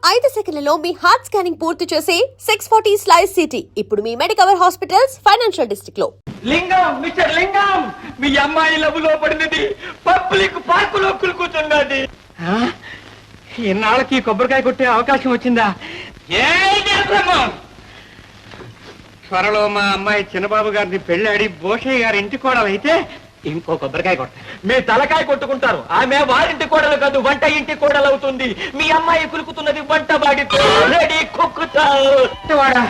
5 సెకన్లలో మీ heart scanning పూర్తి చేసి 640 స్లైస్ సిటీ ఇప్పుడు మీ మెడికవర్ హాస్పిటల్స్ ఫైనాన్షియల్ డిస్ట్రిక్ట్ లో. లింగం, మిస్టర్ లింగం, మీ అమ్మాయి లబులో పడినది పబ్లిక్ పార్కులో కూర్చున్నది. ఇన్నాళ్ళకి కొబ్బరికాయ కొట్టే అవకాశం వచ్చిందా? త్వరలో మా అమ్మాయి చిన్నబాబు గారిని పెళ్ళాడి భోషయ్య గారి ఇంటి కోడలైతే ఇంకో కొబ్బరికాయ కొట్ట. మీ తలకాయ కొట్టుకుంటారు. ఆమె వారింటి కోడలు కాదు, వంట ఇంటి కోడలు అవుతుంది. మీ అమ్మాయి కులుకుతున్నది వంట వాడితో. రెడీ కుక్కుతాడా?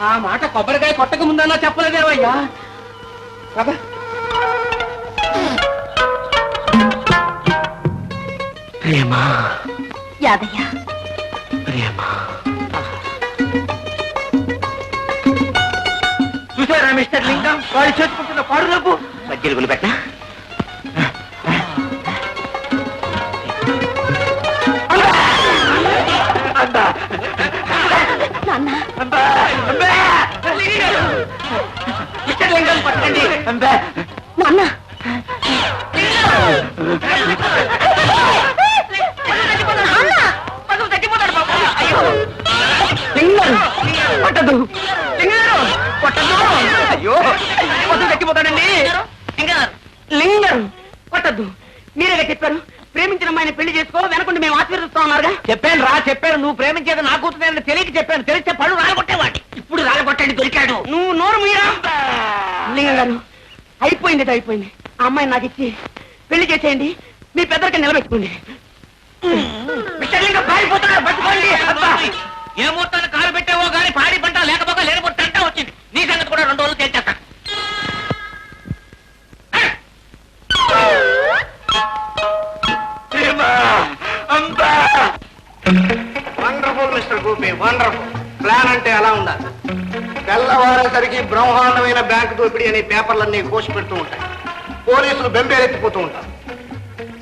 ఆ మాట కొబ్బరికాయ కొట్టక ముందన్నా చెప్పలేదేవయ్యా. కదా ప్రేమ, యాదయ్య ప్రేమ. చూసారా మిస్టర్ లింగం, వాడు చేసుకుంటున్న పాడులోపు మధ్యలో గులిపెట్ట. మిస్టర్ లింగం పట్టండి. పట్టదు పట్టదు. అయ్యో పట్టు తగ్గిపోతాడండి. లింగం పట్టద్దు. మీరేగా చెప్పారు ప్రేమించిన అమ్మాయిని పెళ్లి చేసుకో, వెనకుండా మేము ఆశీర్వదిస్తా ఉన్నారుగా. చెప్పాను రా, చెప్పాను. నువ్వు ప్రేమించేది నా కూతురు తెలియక చెప్పాను. తెలిస్తే పళ్ళు రాలగొట్టేవాడి. ఇప్పుడు రాలగొట్టండి, దొరికాడు. నువ్వు నోరు మీరా. లింగం గారు, అయిపోయింది అయిపోయింది. ఆ అమ్మాయిని నాకు ఇచ్చి పెళ్లి చేసేయండి. మీ పెద్దరికి నిలబెట్టుకోండి. పట్టుకోండి. ఏ ముహూర్తాన్ని కాలు పెట్టావో గానీ పాడి పంట లేకపోక లేకపోతే అంటా వచ్చింది. నీ సంగతి కూడా 2 రోజులు తేల్చేస్తా. Wonderful mister Gopi, wonderful. Plan అంటే అలా ఉండాలి. తెల్లవారేసరికి బ్రహ్మాండమైన బ్యాంకు దోపిడీ అనే పేపర్లన్నీ కోసి పెడుతూ ఉంటాయి. పోలీసులు బెంబేలెత్తిపోతూ ఉంటారు.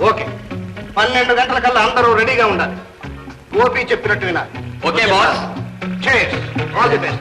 ఓకే, 12 గంటలకల్లా అందరూ రెడీగా ఉండాలి. గోపి చెప్పినట్టు వినాలి. Okay boss. Cheers. All the best.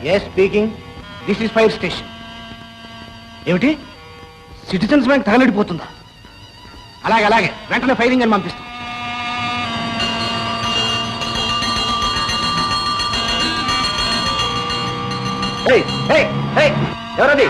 Yes, speaking. This is fire station. ఏమిటి, సిటిజన్స్ బ్యాంక్ తగలడిపోతుందా? అలాగే అలాగే, వెంటనే ఫైరింగ్ అని పంపిస్తాం. ఎవరది?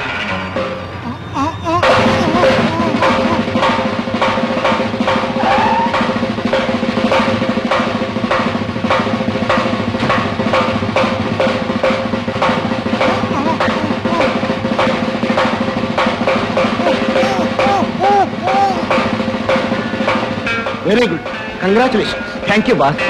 Very good, congratulations. Thank you boss.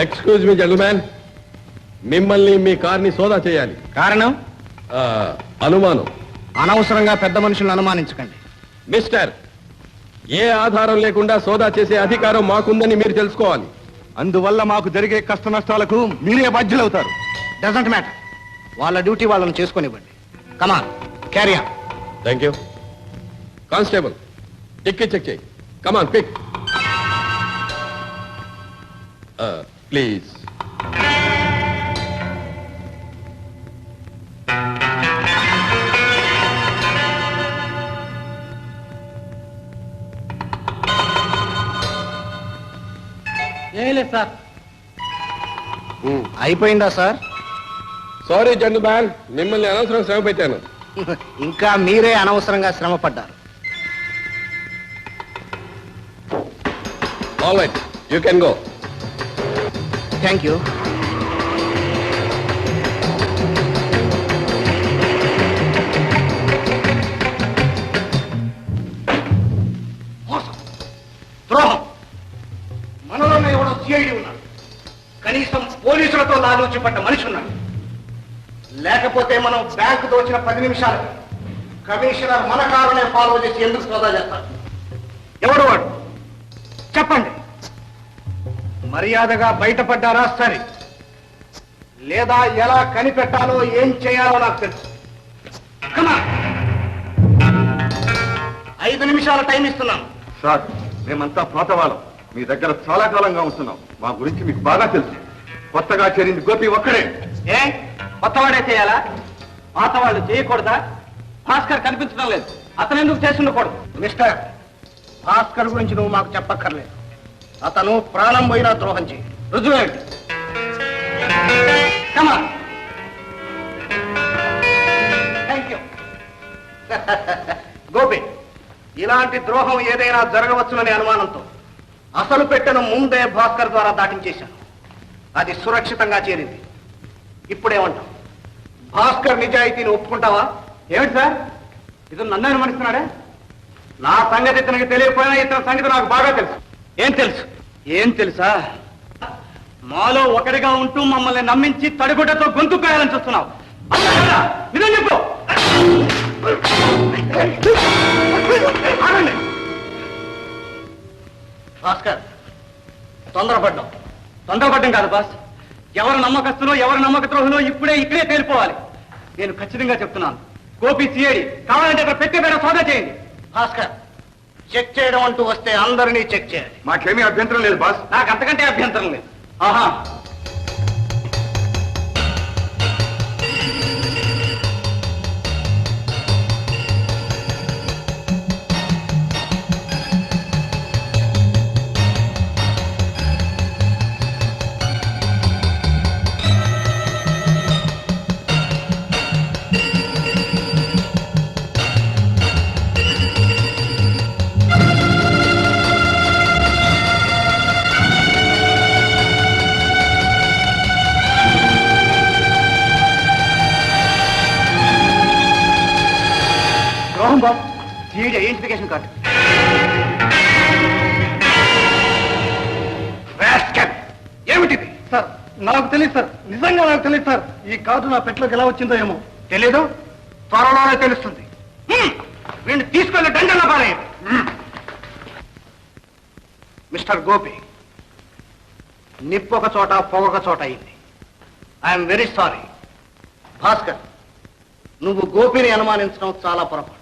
Excuse me gentlemen, మిమ్మల్ని మీ కార్ని సోదా చేయాలి. కారణం? అనుమానం. అనవసరంగా పెద్ద మనుషులను అనుమానించకండి. మిస్టర్, ఏ ఆధారం లేకుండా సోదా చేసే అధికారం మాకుందని మీరు తెలుసుకోవాలి. అందువల్ల మాకు జరిగే కష్ట నష్టాలకు మీరే బాధ్యులవుతారు. Doesn't matter. వాళ్ళ డ్యూటీ వాళ్ళని చేసుకొనివ్వండి. Come on, carry on. Thank you. Constable, ticket check చేయి. Come on, pick. ప్లీజ్. ఏం లేదు సార్. అయిపోయిందా సార్? సారీ జెంటల్ మ్యాన్, మిమ్మల్ని అనవసరం శ్రమ పెట్టాను. ఇంకా మీరే అనవసరంగా శ్రమ పడ్డారు. All right, you can go. Thank you. ద్రోహం. మనలోనే ఎవడో సిఐడి ఉన్నాడు. కనీసం పోలీసులతో లాలూచి పడ్డ మనిషి ఉన్నాడు. లేకపోతే మనం బ్యాంకు దోచిన 10 నిమిషాలకు కమిషనర్ మన కారునే ఫాలో చేసి ఎందుకు సోదా చేస్తాడు? ఎవడు వాడు? చెప్పండి. మర్యాదగా బయటపడ్డారా సరే, లేదా ఎలా కనిపెట్టాలో ఏం చేయాలో నాకు తెలుసు. Come on. 5 నిమిషాల టైం ఇస్తున్నాను. సార్, మేమంతా పాతవాళ్ళం. మీ దగ్గర చాలా కాలంగా ఉంటున్నాం. మా గురించి మీకు బాగా తెలుసు. కొత్తగా చేరింది గోపి ఒక్కడే. ఏ కొత్తవాడే చేయాలా? పాత వాళ్ళు చేయకూడదా? భాస్కర్ కనిపించడం లేదు, అతను ఎందుకు చేసి ఉండకూడదు? మిస్టర్, భాస్కర్ గురించి నువ్వు మాకు చెప్పక్కర్లేదు. అతను ప్రాణం పోయినా ద్రోహం చేయి. రుజువు ఏంటి? కమా. Thank you. గోపి, ఇలాంటి ద్రోహం ఏదైనా జరగవచ్చుననే అనుమానంతో అసలు పెట్టెను ముందే భాస్కర్ ద్వారా దాటించేశాను. అది సురక్షితంగా చేరింది. ఇప్పుడేమంటావు? భాస్కర్ నిజాయితీని ఒప్పుకుంటావా? ఏమిటి సార్, ఇతను నన్ను అనుమానిస్తున్నాడే? నా సంగతి ఇతనికి తెలియకపోయినా ఇతని సంగతి నాకు బాగా తెలుసు. ఏం తెలుసు? ఏం తెలుసా? మాలో ఒకటిగా ఉంటూ మమ్మల్ని నమ్మించి తడిగుడ్డతో గొంతు కాయాలని చూస్తున్నావు. నిజం చెప్పు. ఆగండి. భాస్కర్, తొందరపడ్డాం. తొందరపడ్డం కాదు బాస్, ఎవరు నమ్మకస్తులో ఎవరు నమ్మక ద్రోహులో ఇక్కడే తేలిపోవాలి. నేను ఖచ్చితంగా చెప్తున్నాను, గోపి సిఐడి. కావాలంటే అక్కడ పెట్టే పేర సోదా చేయండి. భాస్కర్, చెక్ చేయడం అంటూ వస్తే అందరినీ చెక్ చేయాలి. మాకేమీ అభ్యంతరం లేదు బాస్. నాకు అంతకంటే అభ్యంతరం లేదు. ఆహా, ద్రోహం బాబు. CID identification card. ఏమిటిది? సార్, నాకు తెలియదు సార్, నిజంగా నాకు తెలియదు సార్. ఈ కార్డు నా పెట్లోకి ఎలా వచ్చిందో ఏమో. తెలీదు? త్వరలోనే తెలుస్తుంది. వీడిని తీసుకెళ్లి దండన పారేయండి. మిస్టర్ గోపి, నిప్పొక చోట పొగొక చోట అయింది. I'm very sorry. భాస్కర్, నువ్వు గోపిని అనుమానించడం చాలా పొరపాటు.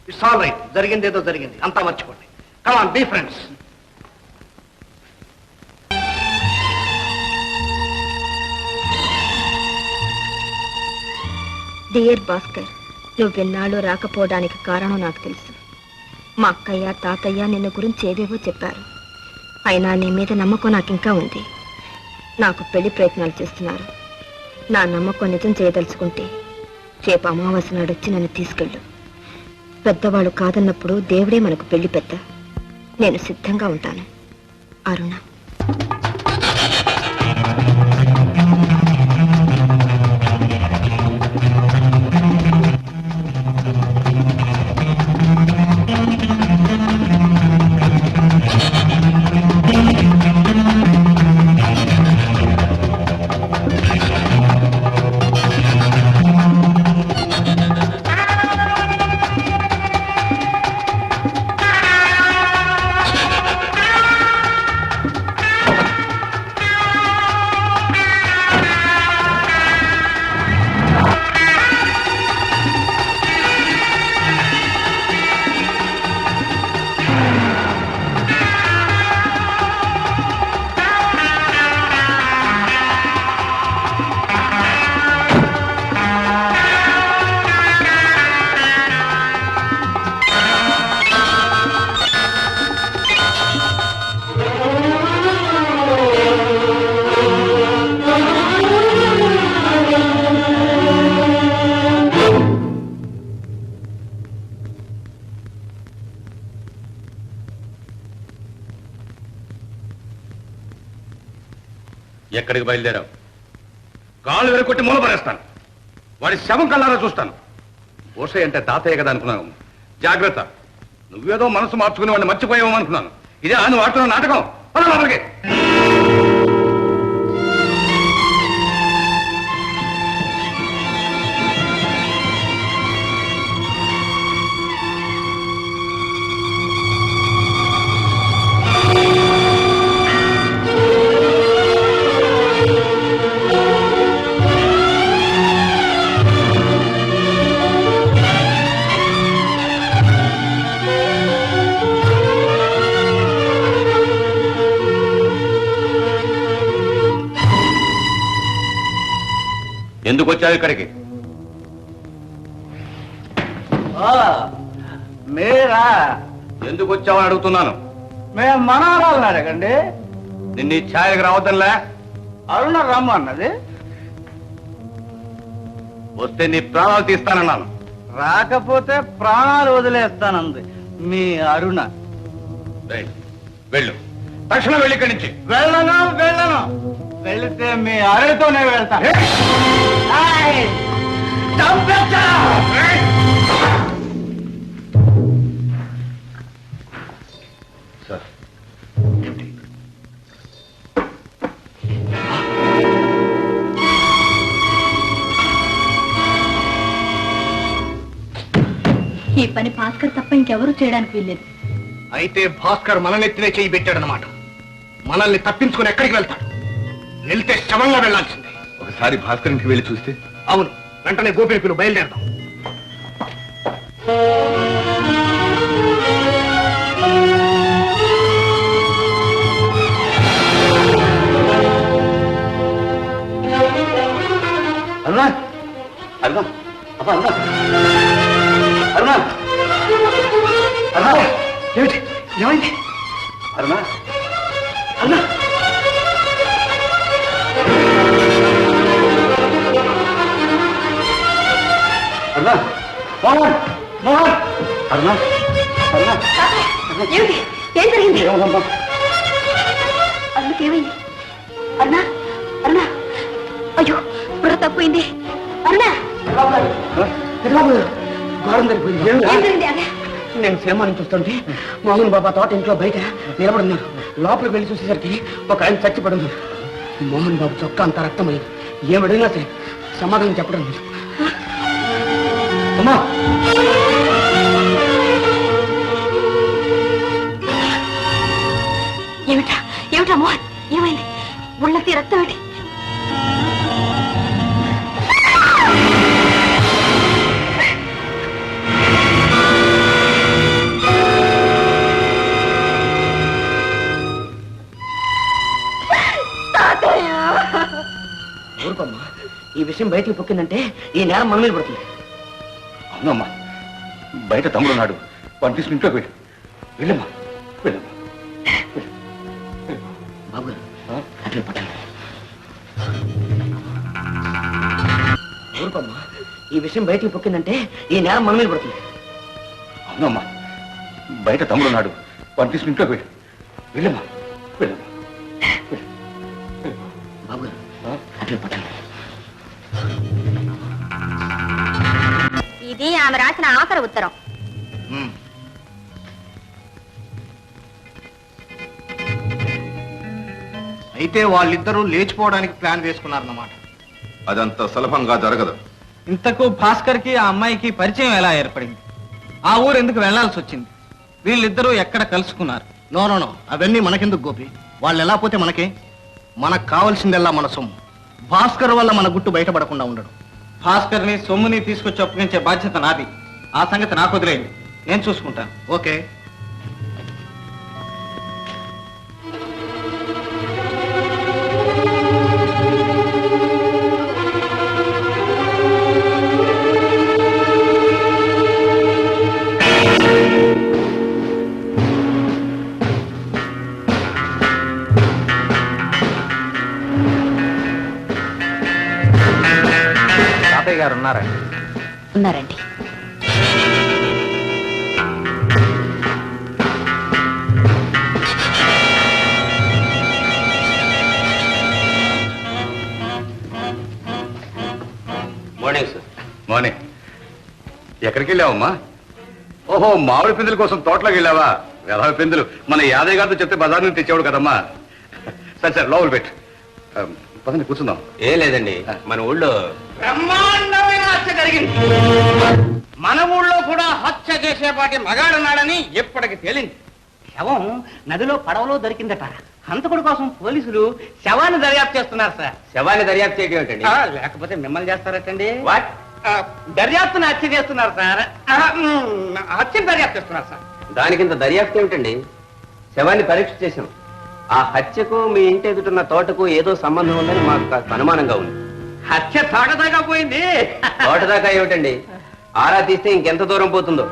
It's all right. జరిగింది ఏదో జరిగింది, అంతా మర్చిపోండి. Come on, be friends. Dear Bhaskar, నువ్వెన్నాళ్ళు రాకపోవడానికి కారణం నాకు తెలుసు. మా అక్కయ్య తాతయ్య నిన్ను గురించి ఏవేవో చెప్పారు. అయినా నీ మీద నమ్మకం నాకు ఇంకా ఉంది. నాకు పెళ్లి ప్రయత్నాలు చేస్తున్నారు. నా నమ్మకం నిజం చేయదలుచుకుంటే రేపు అమావాస్య నాడు వచ్చి నన్ను తీసుకెళ్ళు. పెద్దవాళ్ళు కాదన్నప్పుడు దేవుడే మనకు పెళ్లి పెద్ద. నేను సిద్ధంగా ఉంటాను. అరుణ. ఎక్కడికి బయలుదేరావు? కాళ్ళు వెరకొట్టి మూల పడేస్తాను. వాడి శవం కల్లారా చూస్తాను. ఓసే అంటే తాతయ్య కదా అనుకున్నాను. జాగ్రత్త, నువ్వేదో మనసు మార్చుకుని వాడిని మర్చిపోయావు అనుకున్నాను. ఇదే నువ్వు ఆడుతున్న నాటకం. పద లోపలికి. ఎందుకు వచ్చావు ఇక్కడికి? మీరా? ఎందుకు వచ్చావని అడుగుతున్నాను. మేము మనవరాలను అడగండి. నిన్ను ఈ ఛాయలకు రావద్దంలే. అరుణ రమ్మన్నది. వస్తే నీ ప్రాణాలు తీస్తానన్నాను. రాకపోతే ప్రాణాలు వదిలేస్తానంది మీ అరుణ. రేయ్, వెళ్ళు, తక్షణం వెళ్ళి ఇక్కడి నుంచి. వెళ్ళను. వెళితే మీ అరుణతోనే వెళ్తా. సార్, ఈ పని భాస్కర్ తప్ప ఇంకెవరూ చేయడానికి వీల్లేదు. అయితే భాస్కర్ మన నెత్తినే చేయి పెట్టాడనమాట. మనల్ని తప్పించుకుని ఎక్కడికి వెళ్తాడు? వెళ్తే శవంగా వెళ్లాల్సిందే. ఒకసారి భాస్కర్ ఇంటికి వెళ్ళి చూస్తే? అవును, వెంటనే గోపిని పిలువు, బయలుదేరదాం. అరుణా, అరుణా, అబ్బా అరుణా, అరుణా, అరుణా, ఏమిటి, ఏమైంది? అరుణా, అరుణా, అరుణా, మోహన్, మోహన్, అరుణా, అరుణా, ఏమిటి? ఏం జరిగింది? ఏమమ్మా? అందుకేమైంది? అరుణా, అరుణా, అయ్యో బుర్ర తప్పోయింది. అరుణా, ఘోరం జరిగిపోయింది. ఏం జరిగింది? అదే నేను సినిమా నుంచి వస్తుంటే మోహన్ బాబా తోట ఇంట్లో బయట నిలబడున్నారు. లోపలికి వెళ్ళి చూసేసరికి ఒక ఆయన చచ్చిపడున్నారు. మోహన్ బాబు చొక్కా అంత రక్తమైంది. ఏమడిగినా సరే సమాధానం చెప్పడం లేదు. అమ్మా, ఏమిటా ఏమిటా మోహన్, ఏమైంది? ఒళ్ళకి రక్తం ఏంటి? ఊరుకోమ్మా, ఈ విషయం బయటికి పొక్కిందంటే ఈ నేరం మన మీద పడుతుంది. అవునమ్మా, బయట తమ్ముడు ఉన్నాడు. వాడిని తీసుకుని ఇంట్లోకి వెళ్ళు. వెళ్ళమ్మా, వెళ్ళమ్మా. బాబు అట్లా పట్టాలి. ఊరుకోమ్మా, ఈ విషయం బయటికి పొక్కిందంటే ఈ నేరం మన మీద పడుతుంది. అవునమ్మా, బయట తమ్ముడు ఉన్నాడు. వాడిని తీసుకుని ఇంట్లోకి వెళ్ళు. వెళ్ళమ్మా, వెళ్ళమ్మా. బాబు అట్లా పట్టాలి. ఇది ఆమె రాసిన ఆఖరి ఉత్తరం. అయితే వాళ్ళిద్దరూ లేచిపోవడానికి ప్లాన్ వేసుకున్నారన్నమాట. అదంత సులభంగా జరగదు. ఇంతకు భాస్కర్ కి ఆ అమ్మాయికి పరిచయం ఎలా ఏర్పడింది? ఆ ఊరు ఎందుకు వెళ్లాల్సి వచ్చింది? వీళ్ళిద్దరూ ఎక్కడ కలుసుకున్నారు? నో, అవన్నీ మనకెందుకు గోపి? వాళ్ళు ఎలా పోతే మనకే. మనకు కావాల్సిందల్లా మన సొమ్ము. భాస్కర్ వల్ల మన గుట్టు బయటపడకుండా ఉండడు. భాస్కర్ ని సొమ్ముని తీసుకొచ్చి అప్పగించే బాధ్యత నాది. ఆ సంగతి నాకు వదిలేయండి, నేను చూసుకుంటాను. ఓకే. తాతయ్య గారు ఉన్నారండి? ఉన్నారండి. మార్నింగ్. ఎక్కడికి వెళ్ళావమ్మా? ఓహో, మామిడి పిందుల కోసం తోటలోకి వెళ్ళావా? వెధవ పిందులు మన యాదయ్య గారితో చెప్తే బజార్ నుంచి తెచ్చేవాడు కదమ్మా. సరే సరే, లోపల పెట్టు. పదండి కూర్చుందాం. ఏం లేదండి, మన ఊళ్ళో బ్రహ్మాండమైన హత్య జరిగింది. మన ఊళ్ళో కూడా హత్య చేసేపాటి మగాడున్నాడని ఎప్పటికి తేలింది. శవం నదిలో పడవలో దొరికిందట. హంతకుడి కోసం పోలీసులు శవాన్ని దర్యాప్తు చేస్తున్నారు సార్. శవాన్ని దర్యాప్తు చేయడం ఏంటండి? లేకపోతే మిమ్మల్ని చేస్తారటండి. దర్యాప్తును హత్య చేస్తున్నారు సార్. హత్యను దర్యాప్తు చేస్తున్నారు సార్. దానికింత దర్యాప్తు ఏమిటండి? శవాన్ని పరీక్ష చేశాం. ఆ హత్యకు మీ ఇంటి ఎదుటిన్న తోటకు ఏదో సంబంధం ఉందని మాకు కాస్త అనుమానంగా ఉంది. హత్య తోటదాకా పోయింది. తోటదాకా ఏమిటండి? ఆరా తీస్తే ఇంకెంత దూరం పోతుందో.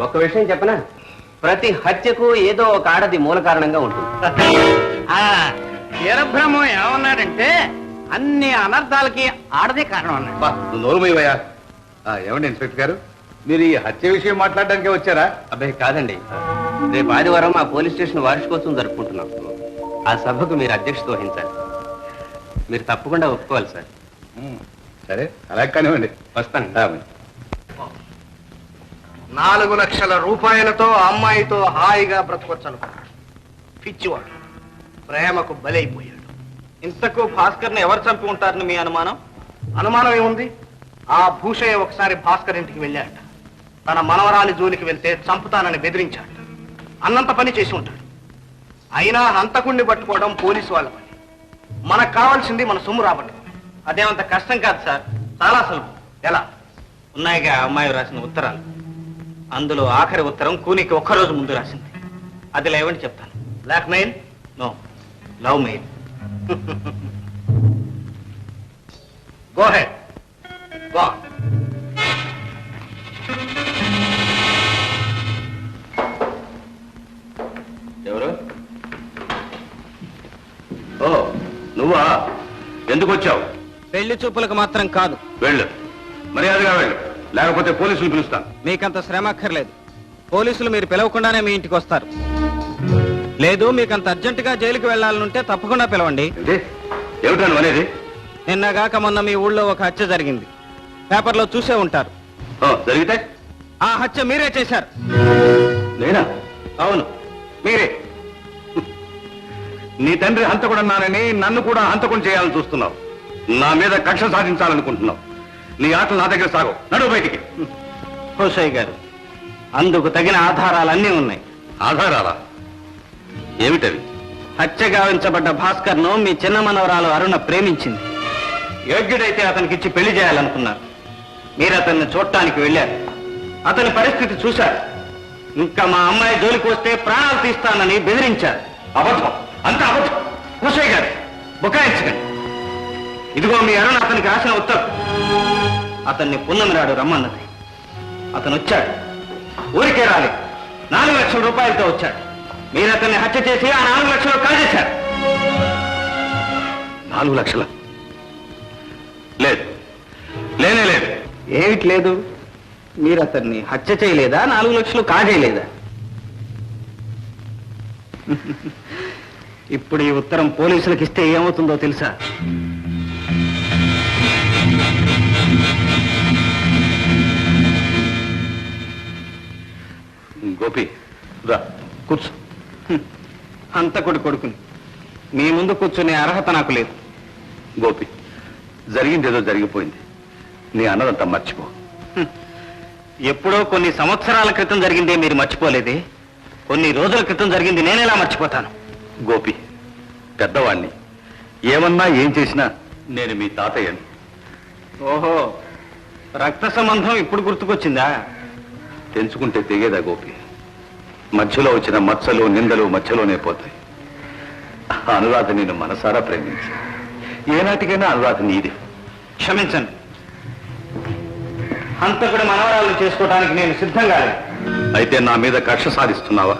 ఒక విషయం చెప్పనా, ప్రతి హత్యకు ఏదో ఒక ఆడది మూల కారణంగా ఉంటుంది. వీరబ్రహ్మం ఏమన్నాడంటే అన్ని అనర్థాలకి ఆడదే కారణం అన్నాడు. నువ్వు నోరు మూయవయ్యా. ఏమండి ఇన్స్పెక్టర్ గారు, మీరు ఈ హత్య విషయం మాట్లాడడానికే వచ్చారా? అబ్బాయి కాదండి, రేపు ఆదివారం మా పోలీస్ స్టేషన్ వార్షికోత్సవం జరుపుకుంటున్నాం. ఆ సభకు మీరు అధ్యక్షత వహించాలి. మీరు తప్పకుండా ఒప్పుకోవాలి సార్. సరే, అలా కానివ్వండి. వస్తాను. 4 లక్షల రూపాయలతో అమ్మాయితో హాయిగా బ్రతకొచ్చనుకున్నాడు. పిచ్చివాడు ప్రేమకు బలైపోయాడు. ఇంతకు భాస్కర్ ని ఎవరు చంపి ఉంటారని మీ అనుమానం? అనుమానం ఏముంది? ఆ భూషయ్య ఒకసారి భాస్కర్ ఇంటికి వెళ్ళాట. తన మనవరాలి జోలికి వెళ్తే చంపుతానని బెదిరించాడు. అన్నంత పని చేసి ఉంటాడు. అయినా హంతకుణ్ణి పట్టుకోవడం పోలీసు వాళ్ళ పని. మనకు కావాల్సింది మన సొమ్ము రాబట్టడం. అదేమంత కష్టం కాదు సార్, చాలా సులభం. ఎలా? ఉన్నాయిగా అమ్మాయి రాసిన ఉత్తరాలు. అందులో ఆఖరి ఉత్తరం కూనికి ఒక్కరోజు ముందు రాసింది. అది లేవండి చెప్తాను. Black? No, love mail. Go ahead. Go. ఎవరు? ఓ, నువ్వా? ఎందుకు వచ్చావు? పెళ్లి చూపులకు మాత్రం కాదు. వెళ్ళు, మర్యాదగా వెళ్ళు, లేకపోతే పోలీసులు పిలుస్తాను. మీకంత శ్రమ అక్కర్లేదు. పోలీసులు మీరు పిలవకుండానే మీ ఇంటికి వస్తారు. లేదు, మీకంత అర్జెంటుగా జైలుకి వెళ్లాలనుంటే తప్పకుండా పిలవండి. ఏమిటా నువ్వు అనేది? నిన్నగాక మొన్న మీ ఊళ్ళో ఒక హత్య జరిగింది. పేపర్లో చూసే ఉంటారు. జరిగితే ఆ హత్య మీరే చేశారు. నేనా? అవును, మీరే. నీ తండ్రి హంతకుడన్నానని నన్ను కూడా హంతకుని చేయాలని చూస్తున్నావు. నా మీద కక్ష సాధించాలనుకుంటున్నావు. నీ ఆటలు నా దగ్గర సాగవు. నడువు బయటికి. హోషయ్య గారు, అందుకు తగిన ఆధారాలన్నీ ఉన్నాయి. ఆధారాలా? ఏమిటవి? హత్య గావించబడ్డ భాస్కర్ ను మీ చిన్న మనవరాలు అరుణ ప్రేమించింది. యోగ్యుడైతే అతనికిచ్చి పెళ్లి చేయాలనుకున్నారు. మీరు అతన్ని చూడటానికి వెళ్ళారు. అతని పరిస్థితి చూశారు. ఇంకా మా అమ్మాయి జోలికి వస్తే ప్రాణాలు తీస్తానని బెదిరించారు. అబద్ధం, అంత అబద్ధం. హోషయ్య గారు, బుకాయించకండి. ఇదిగో మీ అరుణ అతనికి రాసిన ఉత్తరం. అతన్ని పున్నమి నాడు రమ్మన్నది. అతను వచ్చాడు. ఊరికే రాలి 4 లక్షల రూపాయలతో వచ్చాడు. మీరు అతన్ని హత్య చేసి ఆ 4 లక్షలు కాజేశారు. 4 లక్షల? లేదు, లేనే లేదు. ఏమిటి లేదు? మీరు అతన్ని హత్య చేయలేదా? 4 లక్షలు కాజేయలేదా? ఇప్పుడు ఈ ఉత్తరం పోలీసులకు ఇస్తే ఏమవుతుందో తెలుసా? గోపి, రా కూర్చో. హంతకుడి కొడుకుని మీ ముందు కూర్చునే అర్హత నాకు లేదు. గోపి, జరిగిందేదో జరిగిపోయింది. నీ అన్నదంతా మర్చిపో. ఎప్పుడో కొన్ని సంవత్సరాల క్రితం జరిగిందే మీరు మర్చిపోలేదే? కొన్ని రోజుల క్రితం జరిగింది నేనెలా మర్చిపోతాను? గోపి, పెద్దవాణ్ణి. ఏమన్నా ఏం చేసినా నేను మీ తాతయ్యని. ఓహో, రక్త సంబంధం ఇప్పుడు గుర్తుకొచ్చిందా? తెంచుకుంటే తెగేదా గోపి? మధ్యలో వచ్చిన మచ్చలు నిందలు మధ్యలోనే పోతాయి. అనురాధ నేను మనసారా ప్రేమించి ఏనాటికైనా అనురాధ నీదే. క్షమించండి, హంతకుడి మనవరాలను చేసుకోవడానికి నేను సిద్ధంగా లేదు. అయితే నా మీద కక్ష సాధిస్తున్నావా?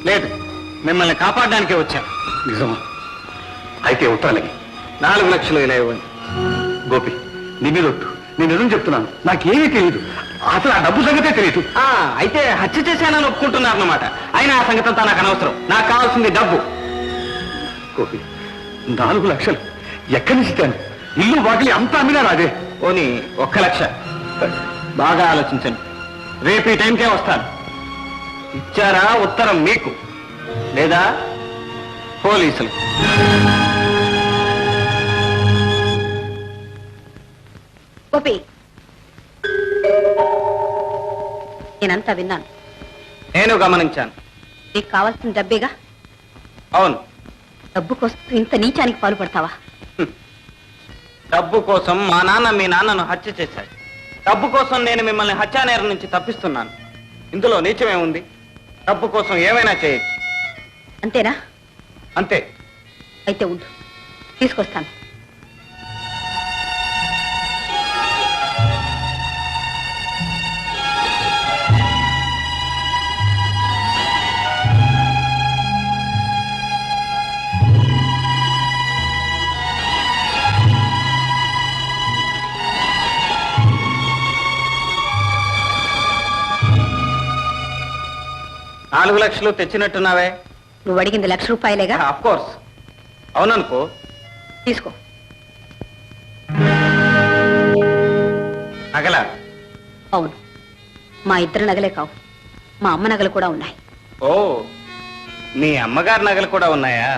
లేదు, మిమ్మల్ని కాపాడడానికే వచ్చాను. నిజమా? అయితే ఉత్తరాలకి 4 లక్షలు ఇలా ఇవ్వండి. గోపి, నీ మీద ఒట్టు. నేను నిజం చెప్తున్నాను. నాకేమీ తెలియదు. అసలు ఆ డబ్బు సంగతే తెలియదు. అయితే హత్య చేశానని ఒప్పుకుంటున్నారన్నమాట. అయినా ఆ సంగతి అంతా నాకు అనవసరం. నాకు కావాల్సింది డబ్బు. గోపి, 4 లక్షలు ఎక్కడి నుంచి ఇస్తాను? ఇల్లు వాకిలి అంతా అమ్మినా రాదే. పోనీ 1 లక్ష. బాగా ఆలోచించండి. రేపు ఈ టైంకే వస్తాను. ఇచ్చారా ఉత్తరం మీకు లేదా పోలీసులు? గోపి, నేనంతా విన్నాను. నేను గమనించాను. నీకు కావాల్సిన డబ్బేగా. అవును. డబ్బు కోసం ఇంత నీచానికి పాల్పడతావా? డబ్బు కోసం మా నాన్న మీ నాన్నను హత్య చేశాడు. డబ్బు కోసం నేను మిమ్మల్ని హత్యానేరం నుంచి తప్పిస్తున్నాను. ఇందులో నీచమేముంది? డబ్బు కోసం ఏమైనా చేయొచ్చు. అంతేనా? అంతే. అయితే ఉండు, తీసుకొస్తాను. నాలుగు లక్షలు తెచ్చినట్టున్నావే? నువ్వు అడిగింది ₹1,00,000 ఆఫ్ కోర్స్. అవుననుకో. తీసుకో. నగల? అవును, మా ఇద్దరు నగలే కావు, మా అమ్మ నగలు కూడా ఉన్నాయి. ఓ, మీ అమ్మగారి నగలు కూడా ఉన్నాయా?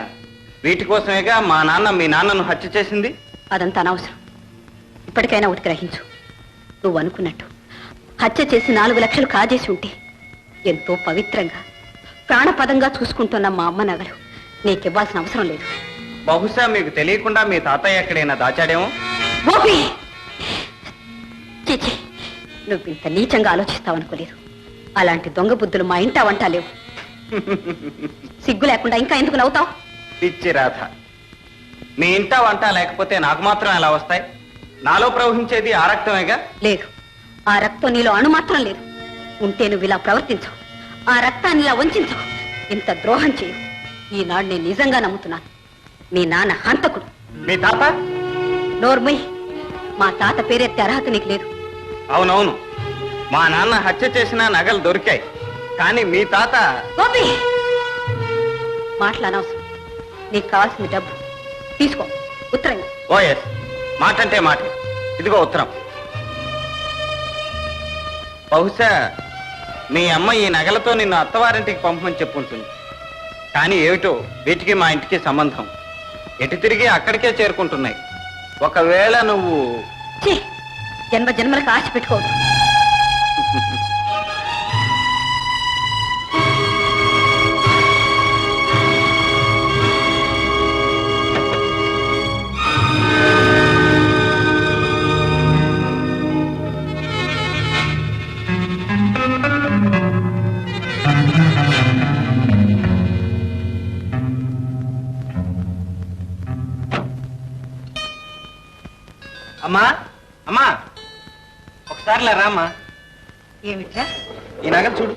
వీటి కోసమేగా మా నాన్న మీ నాన్నను హత్య చేసింది. అదంతా అనవసరం. ఇప్పటికైనా ఒకటి గ్రహించు. నువ్వు అనుకున్నట్టు హత్య చేసి 4 లక్షలు కాజేసి ఉంటే ఎంతో పవిత్రంగా ప్రాణపదంగా చూసుకుంటున్న మా అమ్మ నగలు నీకివ్వాల్సిన అవసరం లేదు. బహుశా మీకు తెలియకుండా మీ తాతయ్య ఎక్కడైనా దాచాడేమో. గోపి, చీచి, నువ్వు ఇంత నీచంగా ఆలోచిస్తావనుకోలేదు. అలాంటి దొంగ బుద్ధులు మా ఇంటా వంట లేవు. సిగ్గు లేకుండా ఇంకా ఎందుకు నవ్వుతావు? పిచ్చి రాధ, మీ ఇంట వంట లేకపోతే నాకు మాత్రం ఎలా వస్తాయి? నాలో ప్రవహించేది ఆ రక్తమేగా. లేదు, ఆ రక్తం నీలో అణు మాత్రం లేదు. ఉంటే నువ్వు ఇలా ప్రవర్తించవు, ఆ రక్తాన్ని ఇలా వంచవు, ఇంత ద్రోహం చేయవు. ఈనాడు నేను నిజంగా నమ్ముతున్నాను, మీ నాన్న హంతకుడు. మీ తాత? నోర్మయ్, మా తాత పేరెత్తే అర్హత నీకు లేదు. అవునవును, మా నాన్న హత్య చేసిన నగలు దొరికాయి, కానీ మీ తాత... గోపి, మాటలనవసరం. నీకు కావాల్సిన డబ్బు తీసుకో. ఉత్తరం. ఓఎస్, మాటంటే మాట. ఇదిగో ఉత్తరం. బహుశా మీ అమ్మ ఈ నగలతో నిన్ను అత్తవారింటికి పంపమని చెప్పుంటుంది. కానీ ఏమిటో వీటికి మా ఇంటికి సంబంధం. ఎటు తిరిగి అక్కడికే చేరుకుంటున్నాయి. ఒకవేళ నువ్వు... ఛీ, జన్మ జన్మలకు ఆశ పెట్టుకోవద్దు. అమ్మా, అమ్మా, ఒకసారి లేరా అమ్మా. ఏమిట్రా? ఈ నగలు చూడు.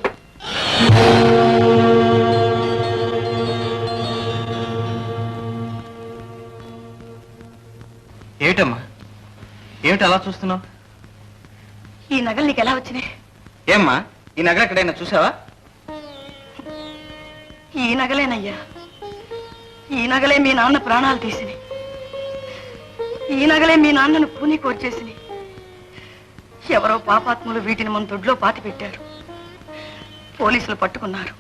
ఏమిటమ్మా, ఏమిటి అలా చూస్తున్నావు? ఈ నగలు నీకు ఎలా వచ్చినాయి? ఏమ్మా, ఈ నగలు ఎక్కడైనా చూసావా? ఈ నగలేనయ్యా, ఈ నగలే మీ నాన్న ప్రాణాలు తీసినాయి. ఈ నగలే మీ నాన్నను పూని కోర్చేసినాయి. ఎవరో పాపాత్ములు వీటిని మన దొడ్లో పాతి పెట్టారు. పోలీసులు పట్టుకున్నారు.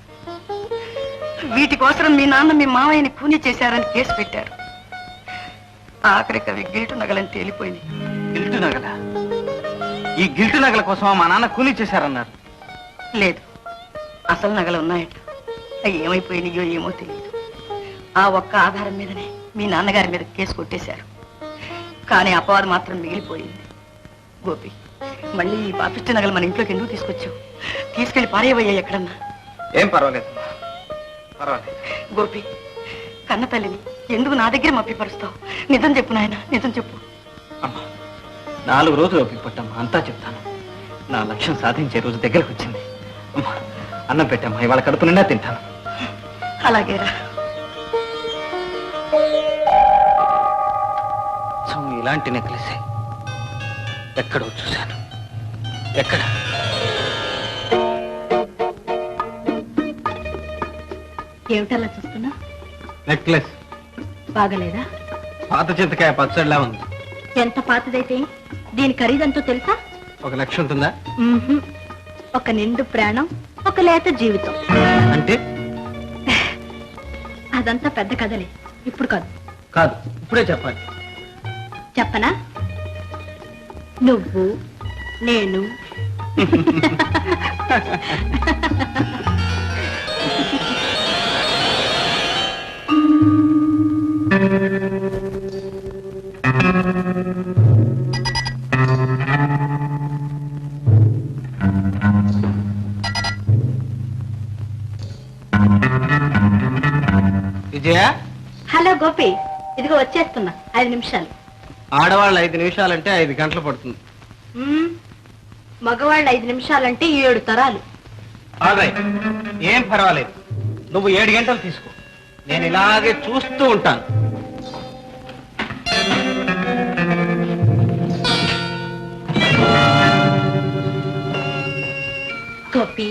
వీటి కోసం మీ నాన్న మీ మావయ్యని కూని చేశారని కేసు పెట్టారు. ఆఖరికి అవి గిల్టు నగలని తేలిపోయింది. గిల్టు నగల? ఈ గిల్టు నగల కోసం మా నాన్న కూలీ చేశారన్నారు. లేదు, అసలు నగలు ఉన్నాయట. అవి ఏమైపోయినాయో ఏమో తెలియదు. ఆ ఒక్క ఆధారం మీదనే మీ నాన్నగారి మీద కేసు కొట్టేశారు. కానీ అపవాదం మాత్రం మిగిలిపోయింది. గోపి, మళ్ళీ ఈ పాపిష్టి నగలు మన ఇంట్లోకి ఎందుకు తీసుకొచ్చావు? తీసుకెళ్లి పారేవయ్యా ఎక్కడన్నా. ఏం పర్వాలేదు, పర్వాలేదు. గోపి, కన్న తల్లిని ఎందుకు నా దగ్గర మప్పిపరుస్తావు? నిజం చెప్పు నాయన, నిజం చెప్పు. అమ్మా, 4 రోజులు ఓపిక పట్టమ్మా, అంతా చెప్తాను. నా లక్ష్యం సాధించే రోజు దగ్గరకు వచ్చింది. అమ్మా, అన్నం పెట్టమ్మా, ఇవాళ కడుపు నిండా తింటాను. అలాగేరా. ఇలాంటి నెక్లెస్ ఎక్కడో చూశాను. ఎక్కడ? ఏమిటలా చూస్తున్నా? నెక్లెస్ బాగలేదా? పాత చింతకాయ పచ్చడిలా ఉంది. ఎంత పాతదైతే దీని ఖరీదంతో తెలుసా? ఒక లక్ష్యం ఉంటుందా? ఒక నిండు ప్రాణం, ఒక లేత జీవితం. అంటే అదంతా పెద్ద కథలే, ఇప్పుడు కాదు. కాదు, ఇప్పుడే చెప్పాలి. చెప్పనా? నువ్వు, నేను, విజయ, హలో గోపి, ఇదిగో వచ్చేస్తున్నా, 5 నిమిషాలు. ఆడవాళ్ళు 5 నిమిషాలంటే 5 గంటలు పడుతుంది. మగవాళ్ళు 5 నిమిషాలంటే 7 తరాలు. ఆల్రైట్, ఏం పర్వాలేదు. నువ్వు 7 గంటలు తీసుకో, నేను ఇలాగే చూస్తూ ఉంటాను. గోపి,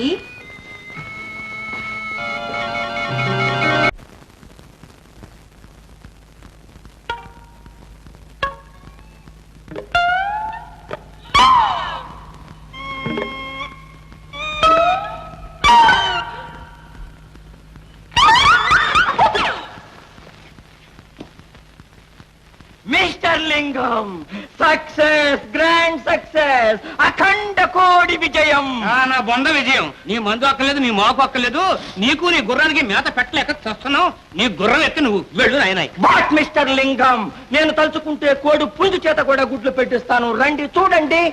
మిస్టర్ లింగం, సక్సెస్, గ్రాండ్ సక్సెస్, అఖండ కోడి విజయం. నా బొంద విజయం. నీ మందు అక్కర్లేదు, నీ మాకు అక్కర్లేదు. నీకు నీ గుర్రానికి మేత పెట్టలేక చస్తున్నావు. నీ గుర్రం ఎక్కి నువ్వు వెళ్ళు నాయనాయ్. వాట్ మిస్టర్ లింగం, నేను తలుచుకుంటే కోడి పుంజు చేత కూడా గుడ్లు పెట్టిస్తాను. రండి చూడండి.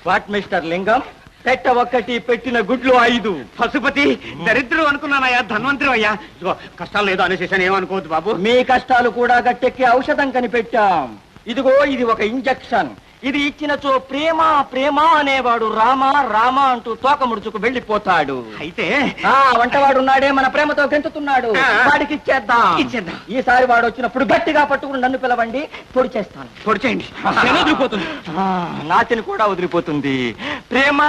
వాట్ మిస్టర్ లింగం, పెట్ట ఒక్కటి, పెట్టిన గుడ్లు 5. పశుపతి, దరిద్రం అనుకున్నానయ్యా, ధన్వంతరం అయ్యా. ఇదిగో కష్టాలు లేదో అనేసేసాను, ఏమనుకోవద్దు బాబు. మీ కష్టాలు కూడా గట్టెక్కి ఔషధం కనిపెట్టాం. ఇదిగో ఇది ఒక ఇంజెక్షన్. ఇది ఇచ్చినచో ప్రేమ ప్రేమ అనేవాడు రామ రామ అంటూ తోక ముడుచుకు వెళ్ళిపోతాడు. అయితే వంటవాడు ఉన్నాడే, మన ప్రేమతో గెంతుతున్నాడు, వాడికి ఇచ్చేద్దాం. ఈసారి వాడు వచ్చినప్పుడు గట్టిగా పట్టుకుని నన్ను పిలవండి, పొడి చేస్తాను. పొడి చేయండి, వదిలిపోతుంది. నాతిని కూడా వదిలిపోతుంది. ప్రేమ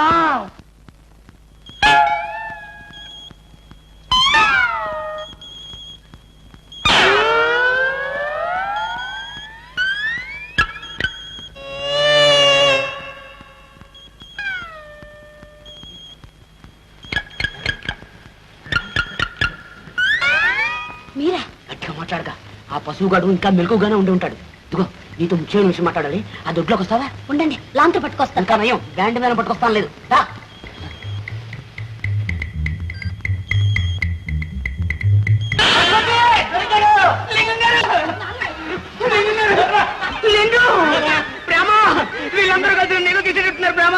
మీరా? గట్టిగా మాట్లాడగా, ఆ పశువుగాడు ఇంకా మెలకుగానే ఉండి ఉంటాడు. ఇదిగో నీతో ముఖ్యమైన విషయం మాట్లాడాలి. ఆ దొడ్లోకి వస్తావా? ఉండండి, లాంతో పట్టుకొస్తాను. ఇంకా నయం, బ్యాండ్ మీద పట్టుకొస్తాను. లేదు రా. వీళ్ళందరూ కలిసి నీకు తీసేస్తున్నారు. ప్రేమ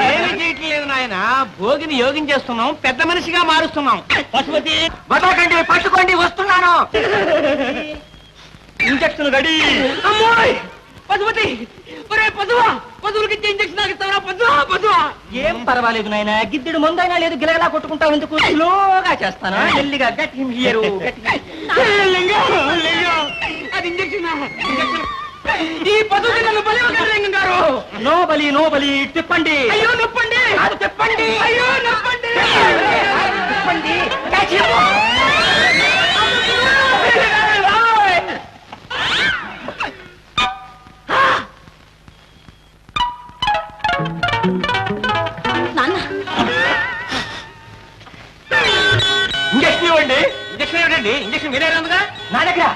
ఏమి చేయట్లేదు నాయన, భోగిని యోగం చేస్తున్నాం, పెద్ద మనిషిగా మారుస్తున్నాం. పశుపతి, బతాకండి, పట్టుకోండి, వస్తున్నాను. Injection ready. అమ్మోయ్ పశుపతి, ఒరే పశువా, పశువులకి ఇచ్చే ఇంజక్షన్ నాకు ఇస్తావా? పశువా పశువా. ఏం పర్వాలేదు నాయన, గిద్దెడు ముందైనా లేదు, గిలగలా కొట్టుకుంటావు ఎందుకు? స్లోగా చేస్తాను, మెల్లిగా. గట్టి హియరు, అది ఇంజక్షన్. ఈ పశువుకి నన్ను బలి లింగం గారు. నో బలి, నో బలి. తిప్పండి. అయ్యో నొప్పండి, అది తిప్పండి. అయ్యో నొప్పండి, తిప్పండి. నాన్న, ఇంజక్షన్ ఇవ్వండి. ఇంజక్షన్ ఏమిటండి? ఇంజక్షన్ వేరే ఉందిగా నా దగ్గర.